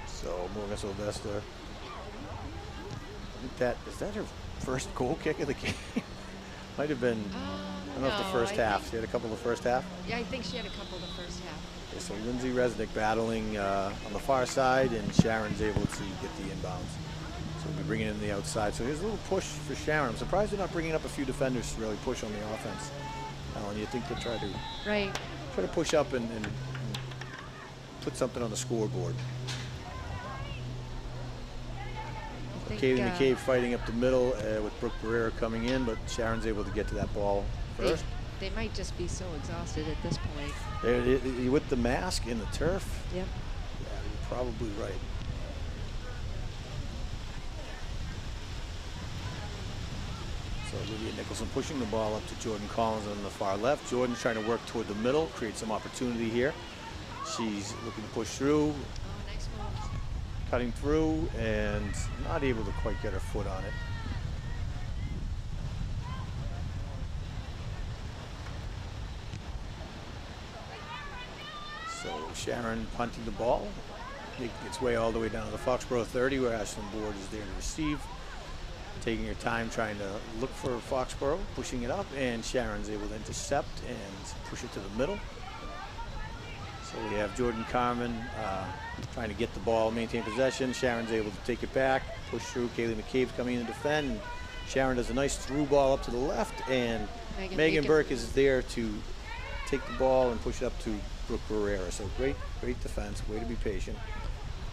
So moving Sylvester. Is that her first goal kick of the game? Might have been. I don't know if the first half. She had a couple of the first half. Yeah, I think she had a couple of the first half. Okay, so Lindsay Resnick battling on the far side, and Sharon's able to get the inbounds. So we'll be bringing it in the outside. So here's a little push for Sharon. I'm surprised they're not bringing up a few defenders to really push on the offense. Alan, you think they'll try to push up and put something on the scoreboard. Kaylee McCabe fighting up the middle with Brooke Barrera coming in, but Sharon's able to get to that ball first. They might just be so exhausted at this point. With the mask in the turf. Yep. Yeah, you're probably right. So Olivia Nicholson pushing the ball up to Jordan Collins on the far left. Jordan's trying to work toward the middle, create some opportunity here. She's looking to push through, Oh, nice move. cutting through, and not able to quite get her foot on it. So Sharon punting the ball. Making its way all the way down to the Foxborough 30, where Ashlyn Board is there to receive. Taking her time trying to look for Foxborough, pushing it up, and Sharon's able to intercept and push it to the middle. So we have Jordan Carmen trying to get the ball, maintain possession. Sharon's able to take it back, push through. Kaylee McCabe's coming in to defend. Sharon does a nice through ball up to the left, and Megan Burke is there to take the ball and push it up to Brooke Barrera. So great defense. Way to be patient.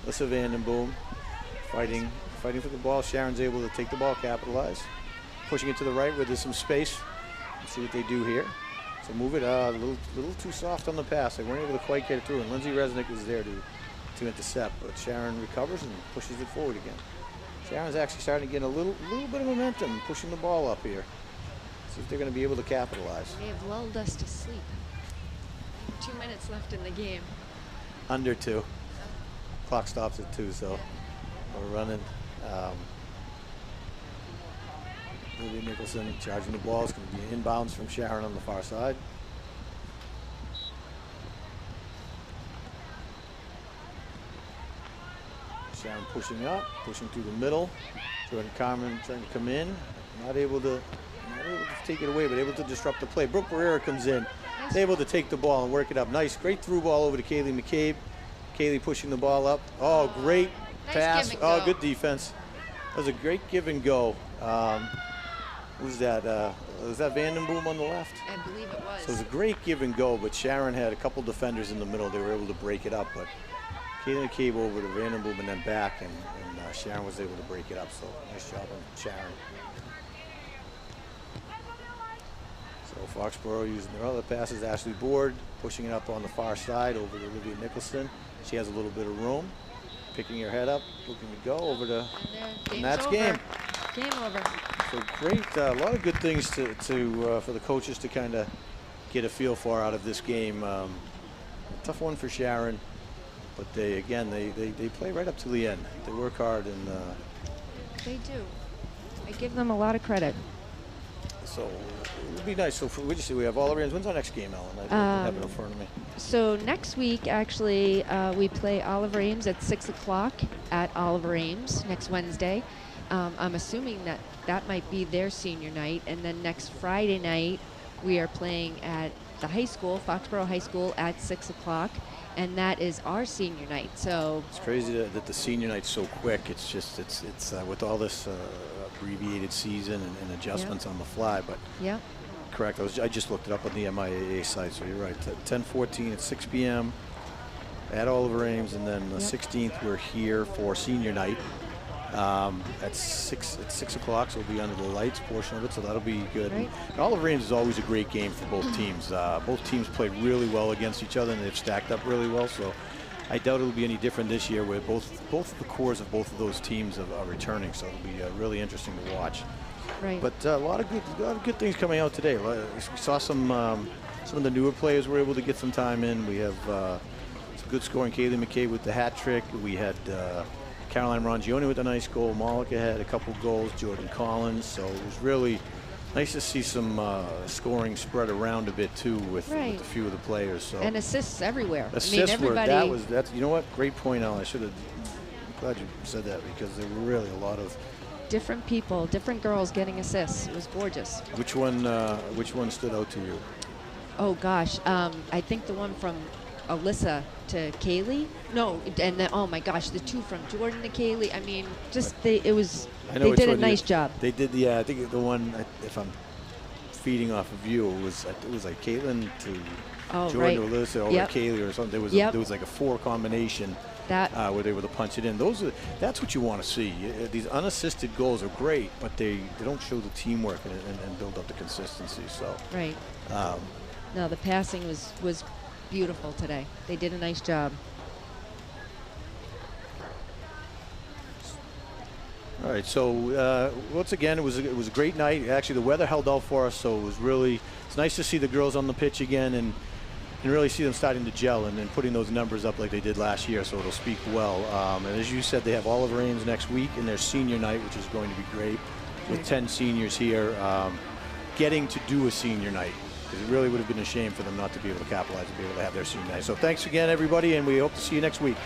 Alyssa Vandenboom fighting for the ball. Sharon's able to take the ball, capitalize. Pushing it to the right where there's some space. Let's see what they do here. So move it a little too soft on the pass. They weren't able to quite get it through, and Lindsay Resnick was there to intercept, but Sharon recovers and pushes it forward again. Sharon's actually starting to get a little bit of momentum, pushing the ball up here. See if they're going to be able to capitalize. They have lulled us to sleep. 2 minutes left in the game. Under 2. Clock stops at 2, so we're running. Olivia Nicholson charging the ball. It's going to be inbounds from Sharon on the far side. Sharon pushing up, pushing through the middle. Jordan Carmen trying to come in. Not able to take it away, but able to disrupt the play. Brooke Barrera comes in. Nice. Able to take the ball and work it up. Nice, great through ball over to Kaylee McCabe. Kaylee pushing the ball up. Oh, great pass. Oh, good defense. That was a great give and go. Who's that? Was that Vandenboom on the left? I believe it was. So it was a great give and go, but Sharon had a couple defenders in the middle. They were able to break it up, but Kaylee McCabe over to Vandenboom and then back, and Sharon was able to break it up. So nice job on Sharon. So Foxborough using their other passes. Ashley Board pushing it up on the far side over to Olivia Nicholson. She has a little bit of room. Picking her head up, looking to go over to, and that's game. Game over. So great, a lot of good things for the coaches to kind of get a feel for out of this game. Tough one for Sharon, but they play right up to the end. They work hard, and they do. I give them a lot of credit. So it would be nice. So we have all arenas. When's our next game, Ellen? I have it in front of me. So next week, actually, we play Oliver Ames at 6 o'clock at Oliver Ames next Wednesday. I'm assuming that might be their senior night. And then next Friday night, we are playing at the high school, Foxborough High School, at 6 o'clock. And that is our senior night. So it's crazy that the senior night's so quick. It's just it's with all this abbreviated season and adjustments on the fly. But yeah, correct. I just looked it up on the MIAA site. So you're right. 10:14 at 6 p.m. at Oliver Ames, and then the 16th we're here for senior night at 6 o'clock. So we'll be under the lights portion of it. So that'll be good. Right. And Oliver Ames is always a great game for both teams. Both teams played really well against each other, and they've stacked up really well. So I doubt it'll be any different this year, where both the cores of both of those teams are returning. So it'll be really interesting to watch. Right. But a lot of good things coming out today. We saw some of the newer players were able to get some time in. We have some good scoring. Kaylee McCabe with the hat trick. We had Caroline Rongione with a nice goal. Malika had a couple goals. Jordan Collins. So it was really nice to see some scoring spread around a bit too with a few of the players. So and assists everywhere. Assists everybody. That's you know what? Great point, Alan. I'm glad you said that, because there were really a lot of different people, different girls getting assists. It was gorgeous. Which one stood out to you? Oh gosh, I think the one from Alyssa to Kaylee. No, and then, oh my gosh, the two from Jordan to Kaylee. I mean, just they did a nice job. They did, yeah. I think the one, if I'm feeding off of you, it was like Caitlin to Jordan to Alyssa or Kaylee or something. There was like a 4 combination where they were to punch it in. That's what you want to see. These unassisted goals are great, but they don't show the teamwork and build up the consistency. So right. No, the passing was beautiful today. They did a nice job. All right, so once again, it was a great night. Actually, the weather held out for us, so it's nice to see the girls on the pitch again and really see them starting to gel and putting those numbers up like they did last year. So it'll speak well. And as you said, they have Oliver Ames next week in their senior night, which is going to be great, with 10 seniors here getting to do a senior night. Because it really would have been a shame for them not to be able to capitalize and be able to have their senior night. So thanks again, everybody, and we hope to see you next week.